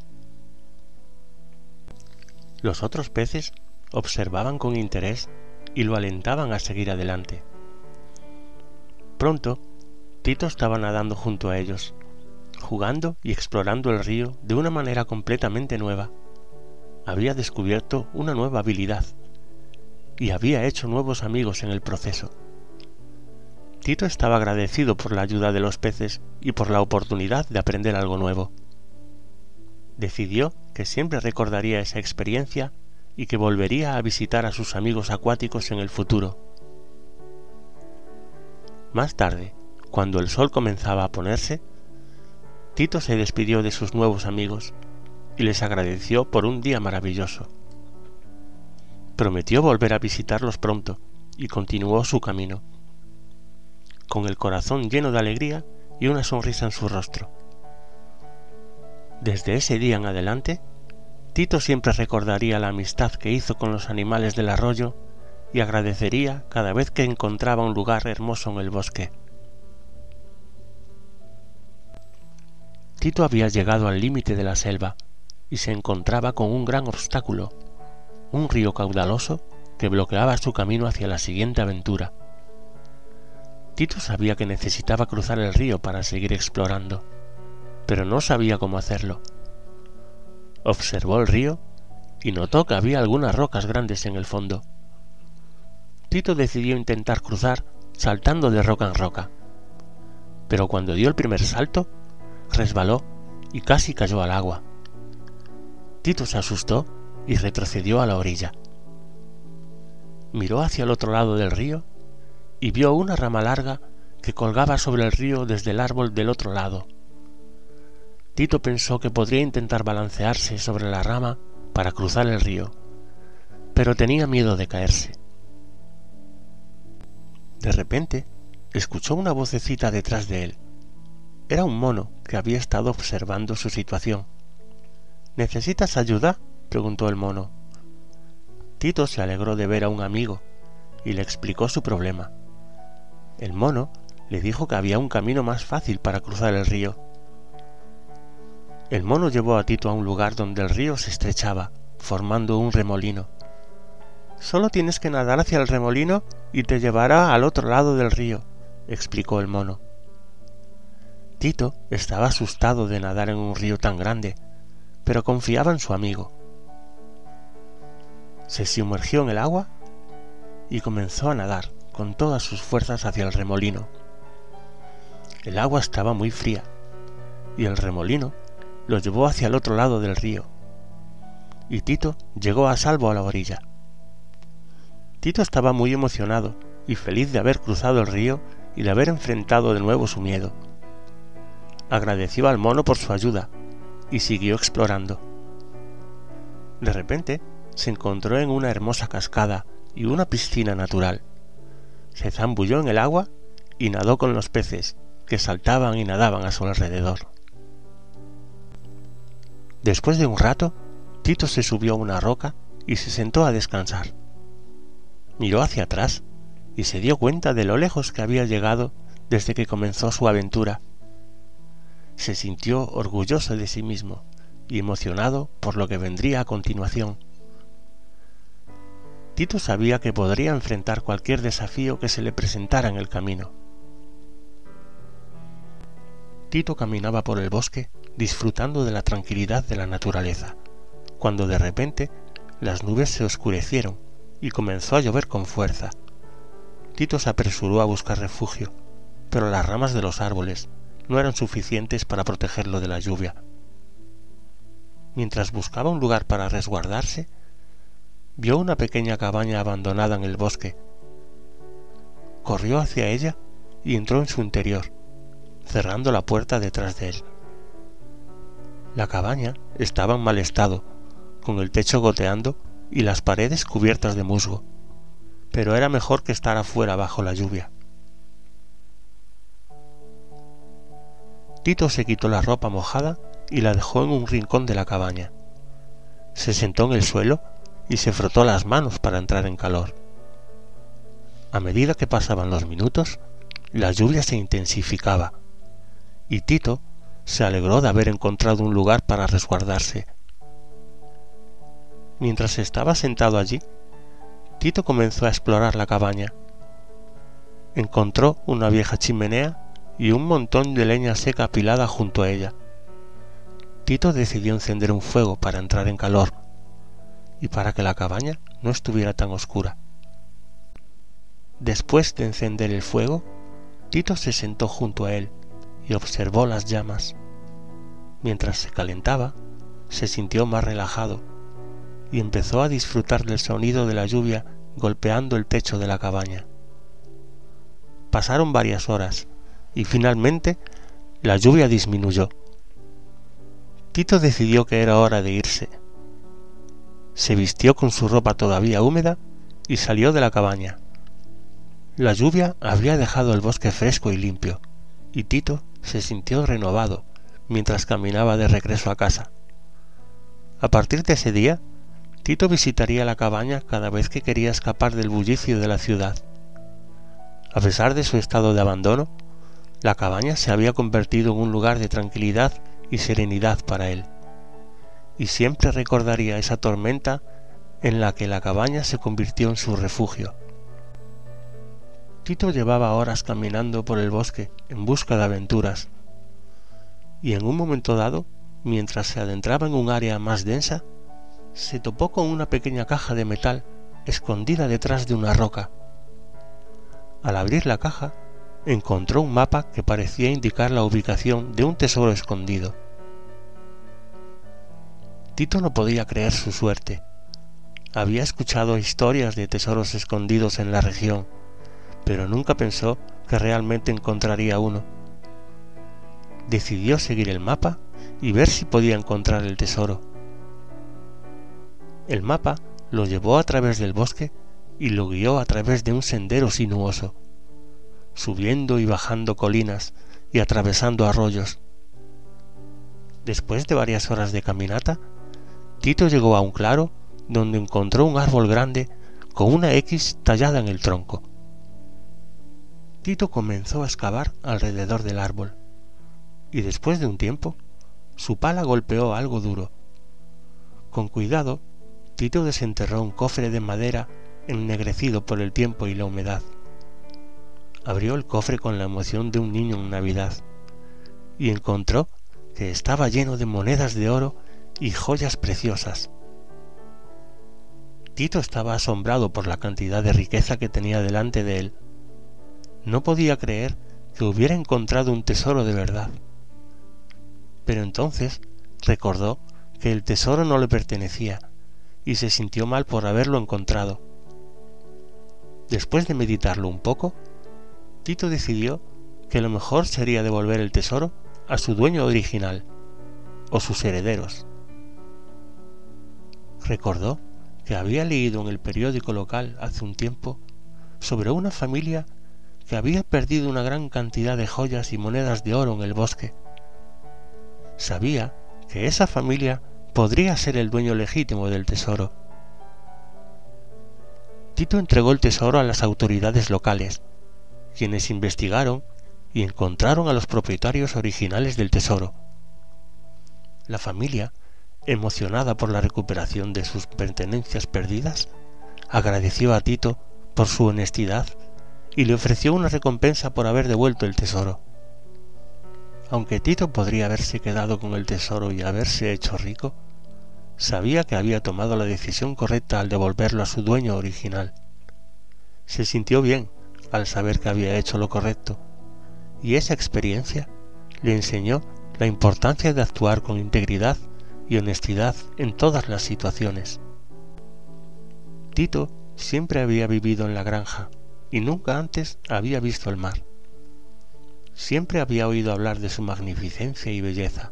Los otros peces observaban con interés y lo alentaban a seguir adelante. Pronto, Tito estaba nadando junto a ellos, jugando y explorando el río de una manera completamente nueva. Había descubierto una nueva habilidad y había hecho nuevos amigos en el proceso. Tito estaba agradecido por la ayuda de los peces y por la oportunidad de aprender algo nuevo. Decidió que siempre recordaría esa experiencia y que volvería a visitar a sus amigos acuáticos en el futuro. Más tarde, cuando el sol comenzaba a ponerse, Tito se despidió de sus nuevos amigos y les agradeció por un día maravilloso. Prometió volver a visitarlos pronto y continuó su camino, con el corazón lleno de alegría y una sonrisa en su rostro. Desde ese día en adelante, Tito siempre recordaría la amistad que hizo con los animales del arroyo y agradecería cada vez que encontraba un lugar hermoso en el bosque. Tito había llegado al límite de la selva y se encontraba con un gran obstáculo, un río caudaloso que bloqueaba su camino hacia la siguiente aventura. Tito sabía que necesitaba cruzar el río para seguir explorando, pero no sabía cómo hacerlo. Observó el río y notó que había algunas rocas grandes en el fondo. Tito decidió intentar cruzar saltando de roca en roca, pero cuando dio el primer salto, resbaló y casi cayó al agua. Tito se asustó y retrocedió a la orilla. Miró hacia el otro lado del río y vio una rama larga que colgaba sobre el río desde el árbol del otro lado. Tito pensó que podría intentar balancearse sobre la rama para cruzar el río, pero tenía miedo de caerse. De repente, escuchó una vocecita detrás de él. Era un mono que había estado observando su situación. ¿Necesitas ayuda?, preguntó el mono. Tito se alegró de ver a un amigo y le explicó su problema. El mono le dijo que había un camino más fácil para cruzar el río. El mono llevó a Tito a un lugar donde el río se estrechaba, formando un remolino. «Solo tienes que nadar hacia el remolino y te llevará al otro lado del río», explicó el mono. Tito estaba asustado de nadar en un río tan grande, pero confiaba en su amigo. Se sumergió en el agua y comenzó a nadar con todas sus fuerzas hacia el remolino. El agua estaba muy fría y el remolino lo llevó hacia el otro lado del río, y Tito llegó a salvo a la orilla. Tito estaba muy emocionado y feliz de haber cruzado el río y de haber enfrentado de nuevo su miedo. Agradeció al mono por su ayuda y siguió explorando. De repente se encontró en una hermosa cascada y una piscina natural. Se zambulló en el agua y nadó con los peces que saltaban y nadaban a su alrededor. Después de un rato, Tito se subió a una roca y se sentó a descansar. Miró hacia atrás y se dio cuenta de lo lejos que había llegado desde que comenzó su aventura. Se sintió orgulloso de sí mismo y emocionado por lo que vendría a continuación. Tito sabía que podría enfrentar cualquier desafío que se le presentara en el camino. Tito caminaba por el bosque disfrutando de la tranquilidad de la naturaleza, cuando de repente las nubes se oscurecieron y comenzó a llover con fuerza. Tito se apresuró a buscar refugio, pero las ramas de los árboles no eran suficientes para protegerlo de la lluvia. Mientras buscaba un lugar para resguardarse, vio una pequeña cabaña abandonada en el bosque. Corrió hacia ella y entró en su interior, cerrando la puerta detrás de él. La cabaña estaba en mal estado, con el techo goteando y las paredes cubiertas de musgo, pero era mejor que estar afuera bajo la lluvia. Tito se quitó la ropa mojada y la dejó en un rincón de la cabaña. Se sentó en el suelo y se frotó las manos para entrar en calor. A medida que pasaban los minutos, la lluvia se intensificaba, y Tito se alegró de haber encontrado un lugar para resguardarse. Mientras estaba sentado allí, Tito comenzó a explorar la cabaña. Encontró una vieja chimenea y un montón de leña seca apilada junto a ella. Tito decidió encender un fuego para entrar en calor y para que la cabaña no estuviera tan oscura. Después de encender el fuego, Tito se sentó junto a él y observó las llamas. Mientras se calentaba, se sintió más relajado y empezó a disfrutar del sonido de la lluvia golpeando el techo de la cabaña. Pasaron varias horas y finalmente la lluvia disminuyó. Tito decidió que era hora de irse. Se vistió con su ropa todavía húmeda y salió de la cabaña. La lluvia había dejado el bosque fresco y limpio, y Tito se sintió renovado mientras caminaba de regreso a casa. A partir de ese día, Tito visitaría la cabaña cada vez que quería escapar del bullicio de la ciudad. A pesar de su estado de abandono, la cabaña se había convertido en un lugar de tranquilidad y serenidad para él, y siempre recordaría esa tormenta en la que la cabaña se convirtió en su refugio. Tito llevaba horas caminando por el bosque en busca de aventuras, y en un momento dado, mientras se adentraba en un área más densa, se topó con una pequeña caja de metal escondida detrás de una roca. Al abrir la caja, encontró un mapa que parecía indicar la ubicación de un tesoro escondido. Tito no podía creer su suerte. Había escuchado historias de tesoros escondidos en la región, pero nunca pensó que realmente encontraría uno. Decidió seguir el mapa y ver si podía encontrar el tesoro. El mapa lo llevó a través del bosque y lo guió a través de un sendero sinuoso, subiendo y bajando colinas y atravesando arroyos. Después de varias horas de caminata, Tito llegó a un claro donde encontró un árbol grande con una X tallada en el tronco. Tito comenzó a excavar alrededor del árbol, y después de un tiempo, su pala golpeó algo duro. Con cuidado, Tito desenterró un cofre de madera ennegrecido por el tiempo y la humedad. Abrió el cofre con la emoción de un niño en Navidad, y encontró que estaba lleno de monedas de oro y joyas preciosas. Tito estaba asombrado por la cantidad de riqueza que tenía delante de él. No podía creer que hubiera encontrado un tesoro de verdad. Pero entonces recordó que el tesoro no le pertenecía y se sintió mal por haberlo encontrado. Después de meditarlo un poco, Tito decidió que lo mejor sería devolver el tesoro a su dueño original o sus herederos. Recordó que había leído en el periódico local hace un tiempo sobre una familia que había perdido una gran cantidad de joyas y monedas de oro en el bosque. Sabía que esa familia podría ser el dueño legítimo del tesoro. Tito entregó el tesoro a las autoridades locales, quienes investigaron y encontraron a los propietarios originales del tesoro. La familia, emocionada por la recuperación de sus pertenencias perdidas, agradeció a Tito por su honestidad y le ofreció una recompensa por haber devuelto el tesoro. Aunque Tito podría haberse quedado con el tesoro y haberse hecho rico, sabía que había tomado la decisión correcta al devolverlo a su dueño original. Se sintió bien al saber que había hecho lo correcto, y esa experiencia le enseñó la importancia de actuar con integridad y honestidad en todas las situaciones. Tito siempre había vivido en la granja y nunca antes había visto el mar. Siempre había oído hablar de su magnificencia y belleza,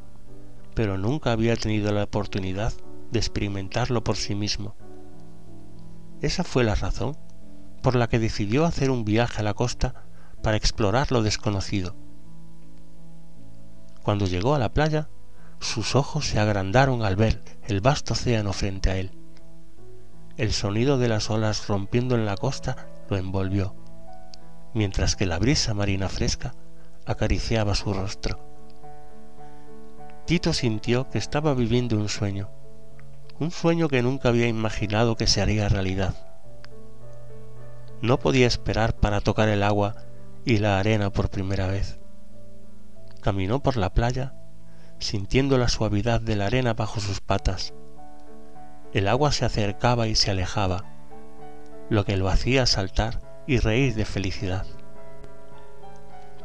pero nunca había tenido la oportunidad de experimentarlo por sí mismo. Esa fue la razón por la que decidió hacer un viaje a la costa para explorar lo desconocido. Cuando llegó a la playa, sus ojos se agrandaron al ver el vasto océano frente a él. El sonido de las olas rompiendo en la costa lo envolvió, mientras que la brisa marina fresca acariciaba su rostro. Tito sintió que estaba viviendo un sueño que nunca había imaginado que se haría realidad. No podía esperar para tocar el agua y la arena por primera vez. Caminó por la playa, sintiendo la suavidad de la arena bajo sus patas. El agua se acercaba y se alejaba, lo que lo hacía saltar y reír de felicidad.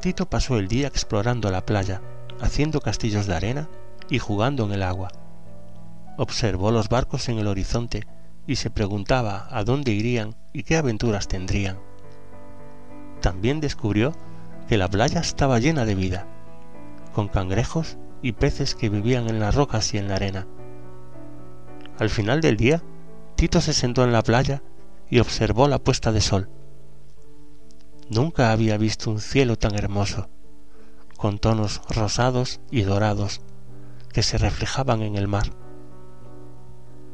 Tito pasó el día explorando la playa, haciendo castillos de arena y jugando en el agua. Observó los barcos en el horizonte y se preguntaba a dónde irían y qué aventuras tendrían. También descubrió que la playa estaba llena de vida, con cangrejos y peces que vivían en las rocas y en la arena. Al final del día, Tito se sentó en la playa y observó la puesta de sol. Nunca había visto un cielo tan hermoso, con tonos rosados y dorados que se reflejaban en el mar.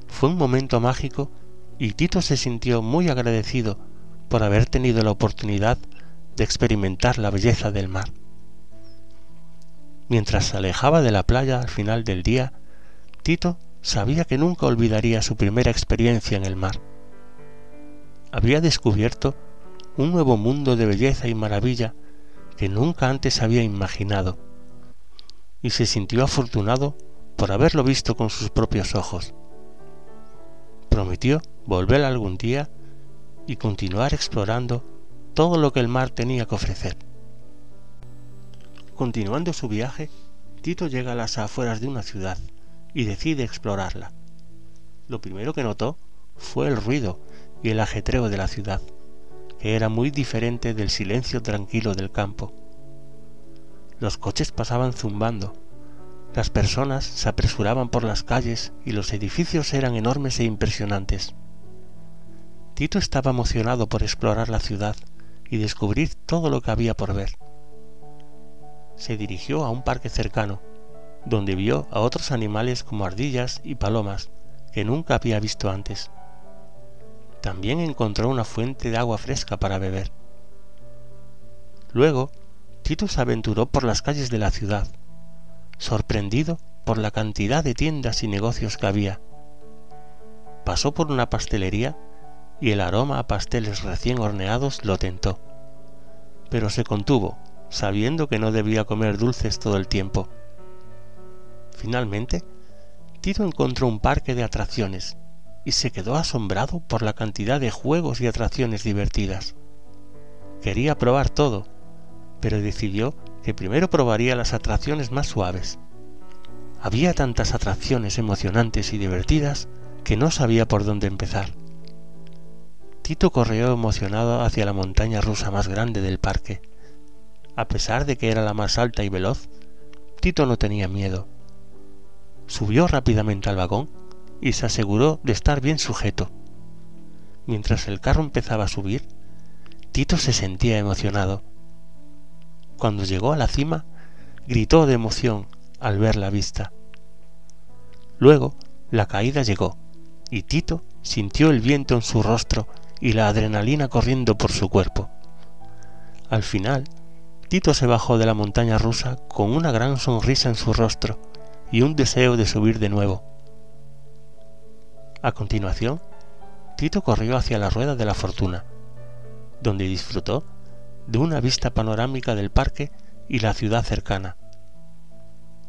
Fue un momento mágico y Tito se sintió muy agradecido por haber tenido la oportunidad de experimentar la belleza del mar. Mientras se alejaba de la playa al final del día, Tito sabía que nunca olvidaría su primera experiencia en el mar. Había descubierto un nuevo mundo de belleza y maravilla que nunca antes había imaginado, y se sintió afortunado por haberlo visto con sus propios ojos. Prometió volver algún día y continuar explorando todo lo que el mar tenía que ofrecer. Continuando su viaje, Tito llega a las afueras de una ciudad y decide explorarla. Lo primero que notó fue el ruido y el ajetreo de la ciudad, que era muy diferente del silencio tranquilo del campo. Los coches pasaban zumbando, las personas se apresuraban por las calles y los edificios eran enormes e impresionantes. Tito estaba emocionado por explorar la ciudad y descubrir todo lo que había por ver. Se dirigió a un parque cercano, donde vio a otros animales como ardillas y palomas que nunca había visto antes. También encontró una fuente de agua fresca para beber. Luego, Tito se aventuró por las calles de la ciudad, sorprendido por la cantidad de tiendas y negocios que había. Pasó por una pastelería y el aroma a pasteles recién horneados lo tentó, pero se contuvo, sabiendo que no debía comer dulces todo el tiempo. Finalmente, Tito encontró un parque de atracciones y se quedó asombrado por la cantidad de juegos y atracciones divertidas. Quería probar todo, pero decidió que primero probaría las atracciones más suaves. Había tantas atracciones emocionantes y divertidas que no sabía por dónde empezar. Tito corrió emocionado hacia la montaña rusa más grande del parque. A pesar de que era la más alta y veloz, Tito no tenía miedo. Subió rápidamente al vagón y se aseguró de estar bien sujeto. Mientras el carro empezaba a subir, Tito se sentía emocionado. Cuando llegó a la cima, gritó de emoción al ver la vista. Luego, la caída llegó, y Tito sintió el viento en su rostro y la adrenalina corriendo por su cuerpo. Al final, Tito se bajó de la montaña rusa con una gran sonrisa en su rostro y un deseo de subir de nuevo. A continuación, Tito corrió hacia la rueda de la fortuna, donde disfrutó de una vista panorámica del parque y la ciudad cercana.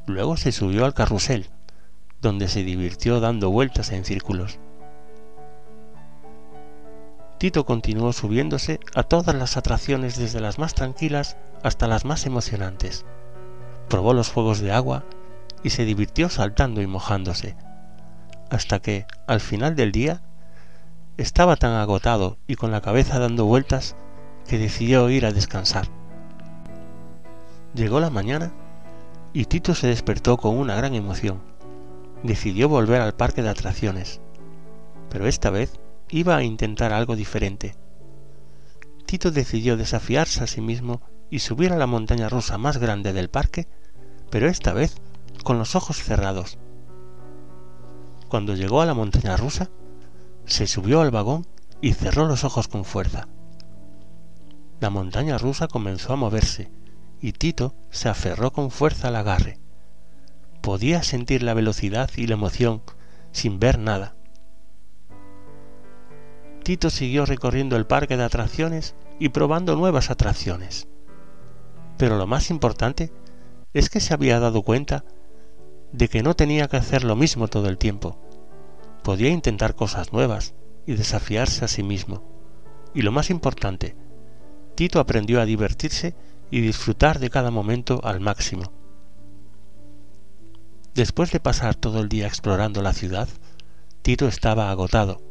Luego se subió al carrusel, donde se divirtió dando vueltas en círculos. Tito continuó subiéndose a todas las atracciones, desde las más tranquilas hasta las más emocionantes. Probó los juegos de agua y se divirtió saltando y mojándose, hasta que, al final del día, estaba tan agotado y con la cabeza dando vueltas que decidió ir a descansar. Llegó la mañana y Tito se despertó con una gran emoción. Decidió volver al parque de atracciones, pero esta vez iba a intentar algo diferente. Tito decidió desafiarse a sí mismo y subir a la montaña rusa más grande del parque, pero esta vez con los ojos cerrados. Cuando llegó a la montaña rusa, se subió al vagón y cerró los ojos con fuerza. La montaña rusa comenzó a moverse y Tito se aferró con fuerza al agarre. Podía sentir la velocidad y la emoción sin ver nada. Tito siguió recorriendo el parque de atracciones y probando nuevas atracciones. Pero lo más importante es que se había dado cuenta de que no tenía que hacer lo mismo todo el tiempo. Podía intentar cosas nuevas y desafiarse a sí mismo. Y lo más importante, Tito aprendió a divertirse y disfrutar de cada momento al máximo. Después de pasar todo el día explorando la ciudad, Tito estaba agotado.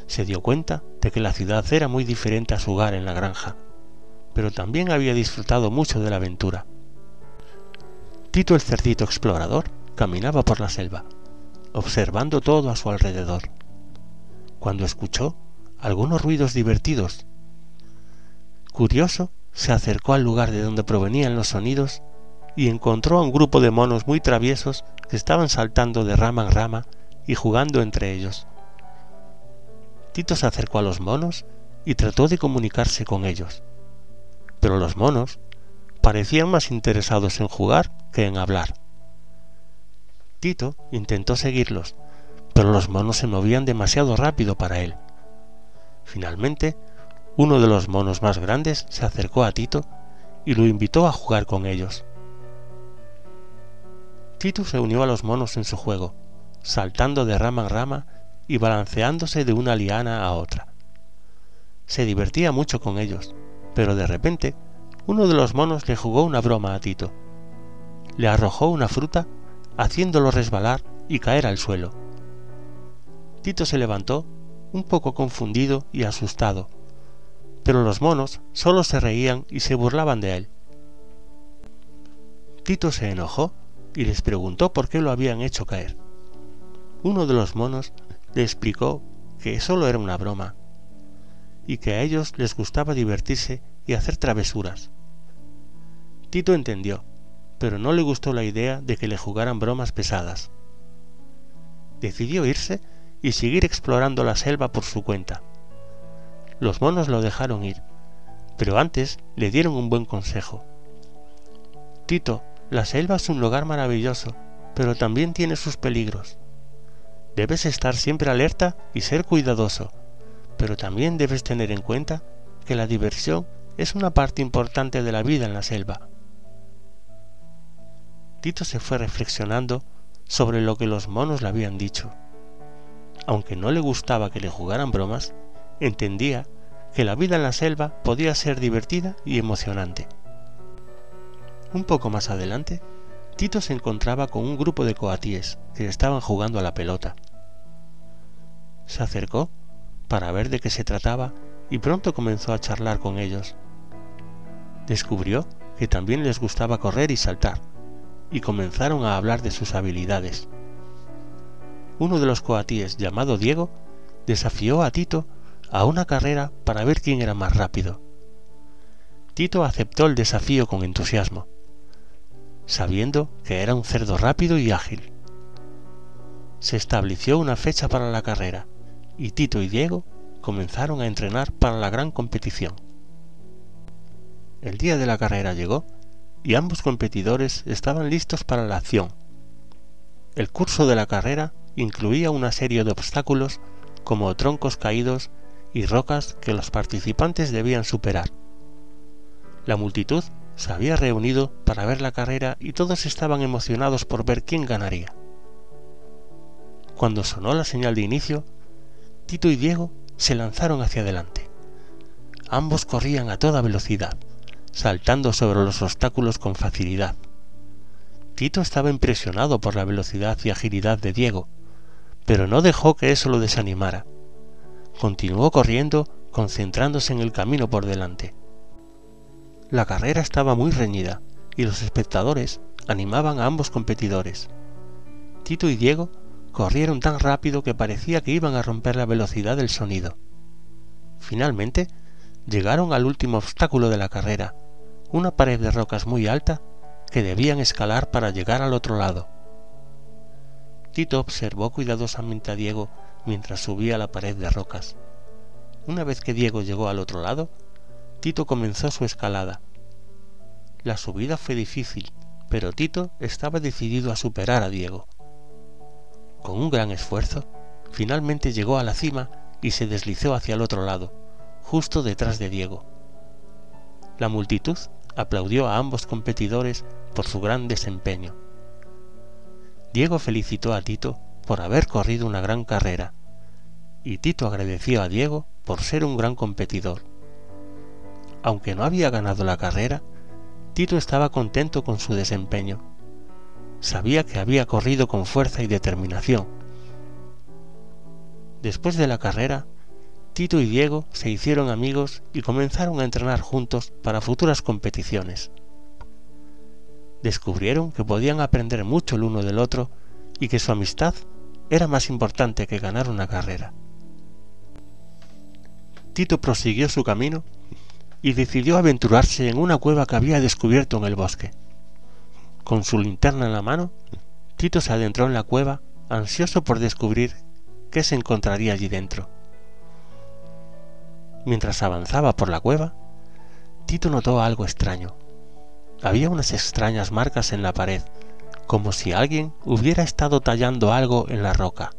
Se dio cuenta de que la ciudad era muy diferente a su hogar en la granja, pero también había disfrutado mucho de la aventura. Tito el cerdito explorador caminaba por la selva, observando todo a su alrededor, cuando escuchó algunos ruidos divertidos. Curioso, se acercó al lugar de donde provenían los sonidos y encontró a un grupo de monos muy traviesos que estaban saltando de rama en rama y jugando entre ellos. Tito se acercó a los monos y trató de comunicarse con ellos, pero los monos parecían más interesados en jugar que en hablar. Tito intentó seguirlos, pero los monos se movían demasiado rápido para él. Finalmente, uno de los monos más grandes se acercó a Tito y lo invitó a jugar con ellos. Tito se unió a los monos en su juego, saltando de rama en rama y balanceándose de una liana a otra. Se divertía mucho con ellos, pero de repente uno de los monos le jugó una broma a Tito. Le arrojó una fruta, haciéndolo resbalar y caer al suelo. Tito se levantó, un poco confundido y asustado, pero los monos solo se reían y se burlaban de él. Tito se enojó y les preguntó por qué lo habían hecho caer. Uno de los monos le explicó que solo era una broma y que a ellos les gustaba divertirse y hacer travesuras. Tito entendió, pero no le gustó la idea de que le jugaran bromas pesadas. Decidió irse y seguir explorando la selva por su cuenta. Los monos lo dejaron ir, pero antes le dieron un buen consejo. Tito, la selva es un lugar maravilloso, pero también tiene sus peligros. Debes estar siempre alerta y ser cuidadoso, pero también debes tener en cuenta que la diversión es una parte importante de la vida en la selva. Tito se fue reflexionando sobre lo que los monos le habían dicho. Aunque no le gustaba que le jugaran bromas, entendía que la vida en la selva podía ser divertida y emocionante. Un poco más adelante, Tito se encontraba con un grupo de coatíes que estaban jugando a la pelota. Se acercó para ver de qué se trataba y pronto comenzó a charlar con ellos. Descubrió que también les gustaba correr y saltar, y comenzaron a hablar de sus habilidades. Uno de los coatíes, llamado Diego, desafió a Tito a una carrera para ver quién era más rápido. Tito aceptó el desafío con entusiasmo, sabiendo que era un cerdo rápido y ágil. Se estableció una fecha para la carrera, y Tito y Diego comenzaron a entrenar para la gran competición. El día de la carrera llegó, y ambos competidores estaban listos para la acción. El curso de la carrera incluía una serie de obstáculos como troncos caídos y rocas que los participantes debían superar. La multitud se había reunido para ver la carrera y todos estaban emocionados por ver quién ganaría. Cuando sonó la señal de inicio, Tito y Diego se lanzaron hacia adelante. Ambos corrían a toda velocidad, saltando sobre los obstáculos con facilidad. Tito estaba impresionado por la velocidad y agilidad de Diego, pero no dejó que eso lo desanimara. Continuó corriendo, concentrándose en el camino por delante. La carrera estaba muy reñida y los espectadores animaban a ambos competidores. Tito y Diego corrieron tan rápido que parecía que iban a romper la velocidad del sonido. Finalmente, llegaron al último obstáculo de la carrera, una pared de rocas muy alta que debían escalar para llegar al otro lado. Tito observó cuidadosamente a Diego mientras subía la pared de rocas. Una vez que Diego llegó al otro lado, Tito comenzó su escalada. La subida fue difícil, pero Tito estaba decidido a superar a Diego. Con un gran esfuerzo, finalmente llegó a la cima y se deslizó hacia el otro lado, justo detrás de Diego. La multitud aplaudió a ambos competidores por su gran desempeño. Diego felicitó a Tito por haber corrido una gran carrera, y Tito agradeció a Diego por ser un gran competidor. Aunque no había ganado la carrera, Tito estaba contento con su desempeño. Sabía que había corrido con fuerza y determinación. Después de la carrera, Tito y Diego se hicieron amigos y comenzaron a entrenar juntos para futuras competiciones. Descubrieron que podían aprender mucho el uno del otro y que su amistad era más importante que ganar una carrera. Tito prosiguió su camino y decidió aventurarse en una cueva que había descubierto en el bosque. Con su linterna en la mano, Tito se adentró en la cueva, ansioso por descubrir qué se encontraría allí dentro. Mientras avanzaba por la cueva, Tito notó algo extraño. Había unas extrañas marcas en la pared, como si alguien hubiera estado tallando algo en la roca.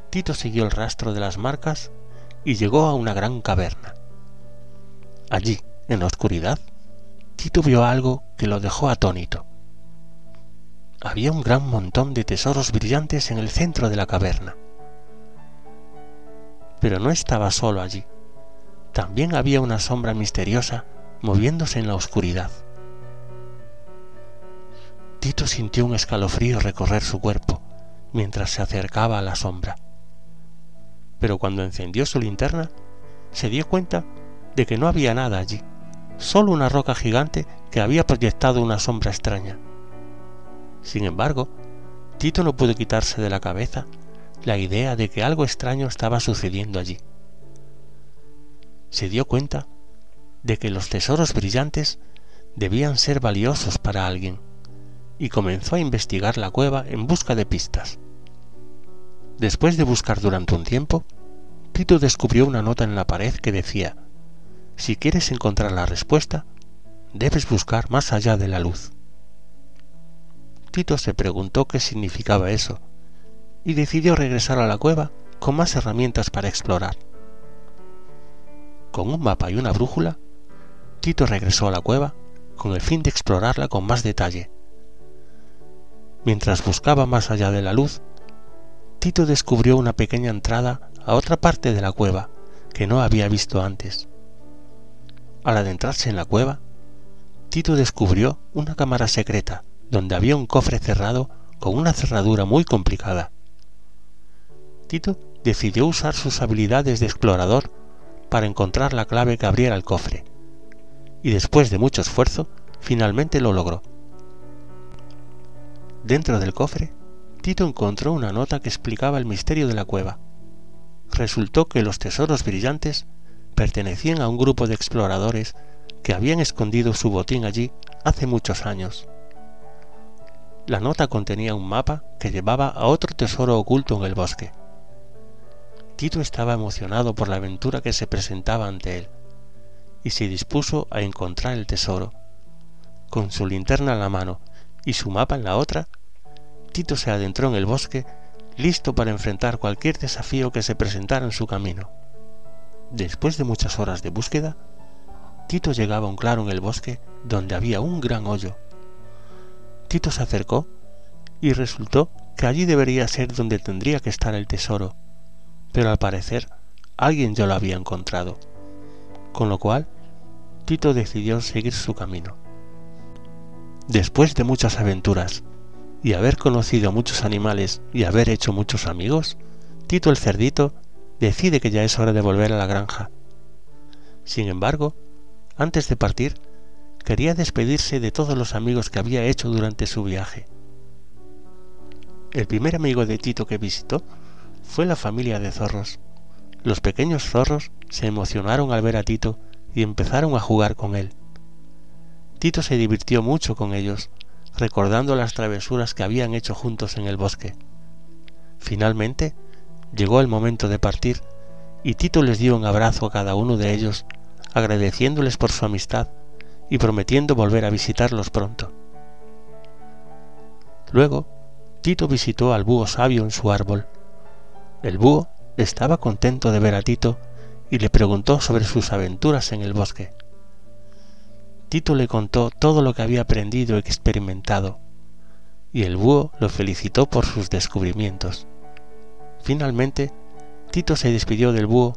Tito siguió el rastro de las marcas y llegó a una gran caverna. Allí, en la oscuridad, Tito vio algo que lo dejó atónito. Había un gran montón de tesoros brillantes en el centro de la caverna. Pero no estaba solo allí. También había una sombra misteriosa moviéndose en la oscuridad. Tito sintió un escalofrío recorrer su cuerpo mientras se acercaba a la sombra. Pero cuando encendió su linterna, se dio cuenta de que no había nada allí, solo una roca gigante que había proyectado una sombra extraña. Sin embargo, Tito no pudo quitarse de la cabeza la idea de que algo extraño estaba sucediendo allí. Se dio cuenta de que los tesoros brillantes debían ser valiosos para alguien, y comenzó a investigar la cueva en busca de pistas. Después de buscar durante un tiempo, Tito descubrió una nota en la pared que decía: si quieres encontrar la respuesta, debes buscar más allá de la luz. Tito se preguntó qué significaba eso, y decidió regresar a la cueva con más herramientas para explorar. Con un mapa y una brújula, Tito regresó a la cueva con el fin de explorarla con más detalle. Mientras buscaba más allá de la luz, Tito descubrió una pequeña entrada a otra parte de la cueva que no había visto antes. Al adentrarse en la cueva, Tito descubrió una cámara secreta donde había un cofre cerrado con una cerradura muy complicada. Tito decidió usar sus habilidades de explorador para encontrar la clave que abriera el cofre, y después de mucho esfuerzo, finalmente lo logró. Dentro del cofre, Tito encontró una nota que explicaba el misterio de la cueva. Resultó que los tesoros brillantes pertenecían a un grupo de exploradores que habían escondido su botín allí hace muchos años. La nota contenía un mapa que llevaba a otro tesoro oculto en el bosque. Tito estaba emocionado por la aventura que se presentaba ante él, y se dispuso a encontrar el tesoro. Con su linterna en la mano y su mapa en la otra, Tito se adentró en el bosque, listo para enfrentar cualquier desafío que se presentara en su camino. Después de muchas horas de búsqueda, Tito llegaba a un claro en el bosque donde había un gran hoyo. Tito se acercó y resultó que allí debería ser donde tendría que estar el tesoro, pero al parecer alguien ya lo había encontrado, con lo cual Tito decidió seguir su camino. Después de muchas aventuras y haber conocido a muchos animales y haber hecho muchos amigos, Tito el cerdito decide que ya es hora de volver a la granja. Sin embargo, antes de partir, quería despedirse de todos los amigos que había hecho durante su viaje. El primer amigo de Tito que visitó fue la familia de zorros. Los pequeños zorros se emocionaron al ver a Tito y empezaron a jugar con él. Tito se divirtió mucho con ellos, recordando las travesuras que habían hecho juntos en el bosque. Finalmente, llegó el momento de partir y Tito les dio un abrazo a cada uno de ellos agradeciéndoles por su amistad y prometiendo volver a visitarlos pronto. Luego, Tito visitó al búho sabio en su árbol. El búho estaba contento de ver a Tito y le preguntó sobre sus aventuras en el bosque. Tito le contó todo lo que había aprendido y experimentado, y el búho lo felicitó por sus descubrimientos. Finalmente, Tito se despidió del búho,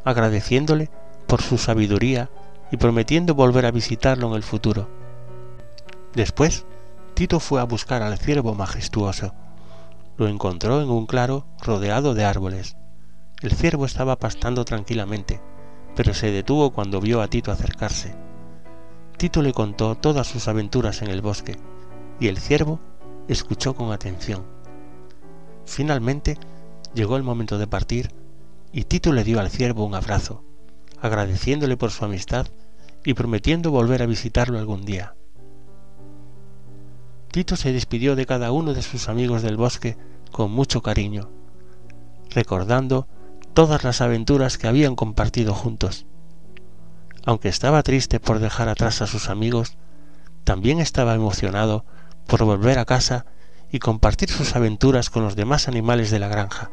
agradeciéndole por su sabiduría y prometiendo volver a visitarlo en el futuro. Después, Tito fue a buscar al ciervo majestuoso. Lo encontró en un claro rodeado de árboles. El ciervo estaba pastando tranquilamente, pero se detuvo cuando vio a Tito acercarse. Tito le contó todas sus aventuras en el bosque, y el ciervo escuchó con atención. Finalmente, llegó el momento de partir, y Tito le dio al ciervo un abrazo, agradeciéndole por su amistad y prometiendo volver a visitarlo algún día. Tito se despidió de cada uno de sus amigos del bosque con mucho cariño, recordando todas las aventuras que habían compartido juntos. Aunque estaba triste por dejar atrás a sus amigos, también estaba emocionado por volver a casa y compartir sus aventuras con los demás animales de la granja.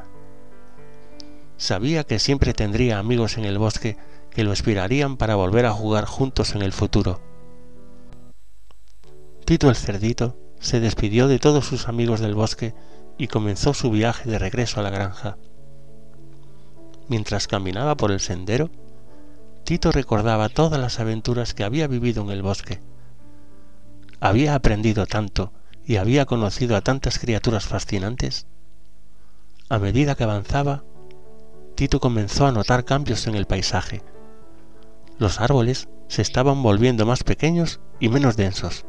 Sabía que siempre tendría amigos en el bosque que lo inspirarían para volver a jugar juntos en el futuro. Tito el cerdito se despidió de todos sus amigos del bosque y comenzó su viaje de regreso a la granja. Mientras caminaba por el sendero, Tito recordaba todas las aventuras que había vivido en el bosque. Había aprendido tanto y había conocido a tantas criaturas fascinantes. A medida que avanzaba, Tito comenzó a notar cambios en el paisaje. Los árboles se estaban volviendo más pequeños y menos densos,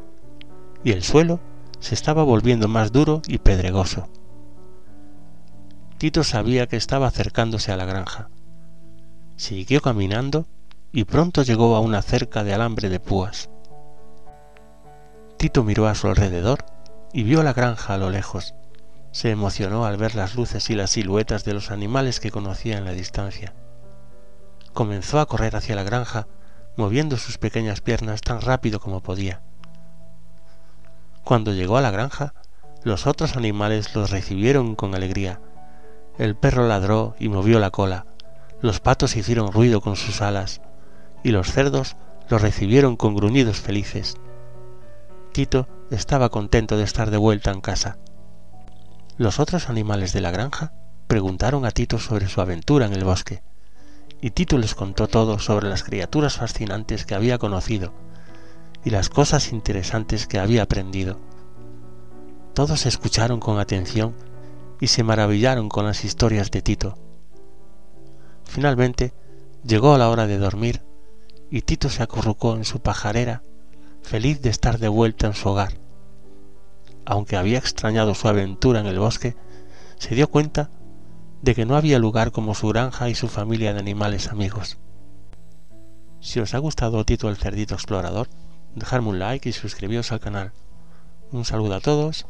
y el suelo se estaba volviendo más duro y pedregoso. Tito sabía que estaba acercándose a la granja. Siguió caminando y pronto llegó a una cerca de alambre de púas. Tito miró a su alrededor y vio la granja a lo lejos. Se emocionó al ver las luces y las siluetas de los animales que conocía en la distancia. Comenzó a correr hacia la granja, moviendo sus pequeñas piernas tan rápido como podía. Cuando llegó a la granja, los otros animales los recibieron con alegría. El perro ladró y movió la cola, los patos hicieron ruido con sus alas, y los cerdos los recibieron con gruñidos felices. Tito estaba contento de estar de vuelta en casa. Los otros animales de la granja preguntaron a Tito sobre su aventura en el bosque, y Tito les contó todo sobre las criaturas fascinantes que había conocido y las cosas interesantes que había aprendido. Todos escucharon con atención y se maravillaron con las historias de Tito. Finalmente llegó la hora de dormir y Tito se acurrucó en su pajarera, feliz de estar de vuelta en su hogar. Aunque había extrañado su aventura en el bosque, se dio cuenta de que no había lugar como su granja y su familia de animales amigos. Si os ha gustado Tito el cerdito explorador, dejadme un like y suscribíos al canal. Un saludo a todos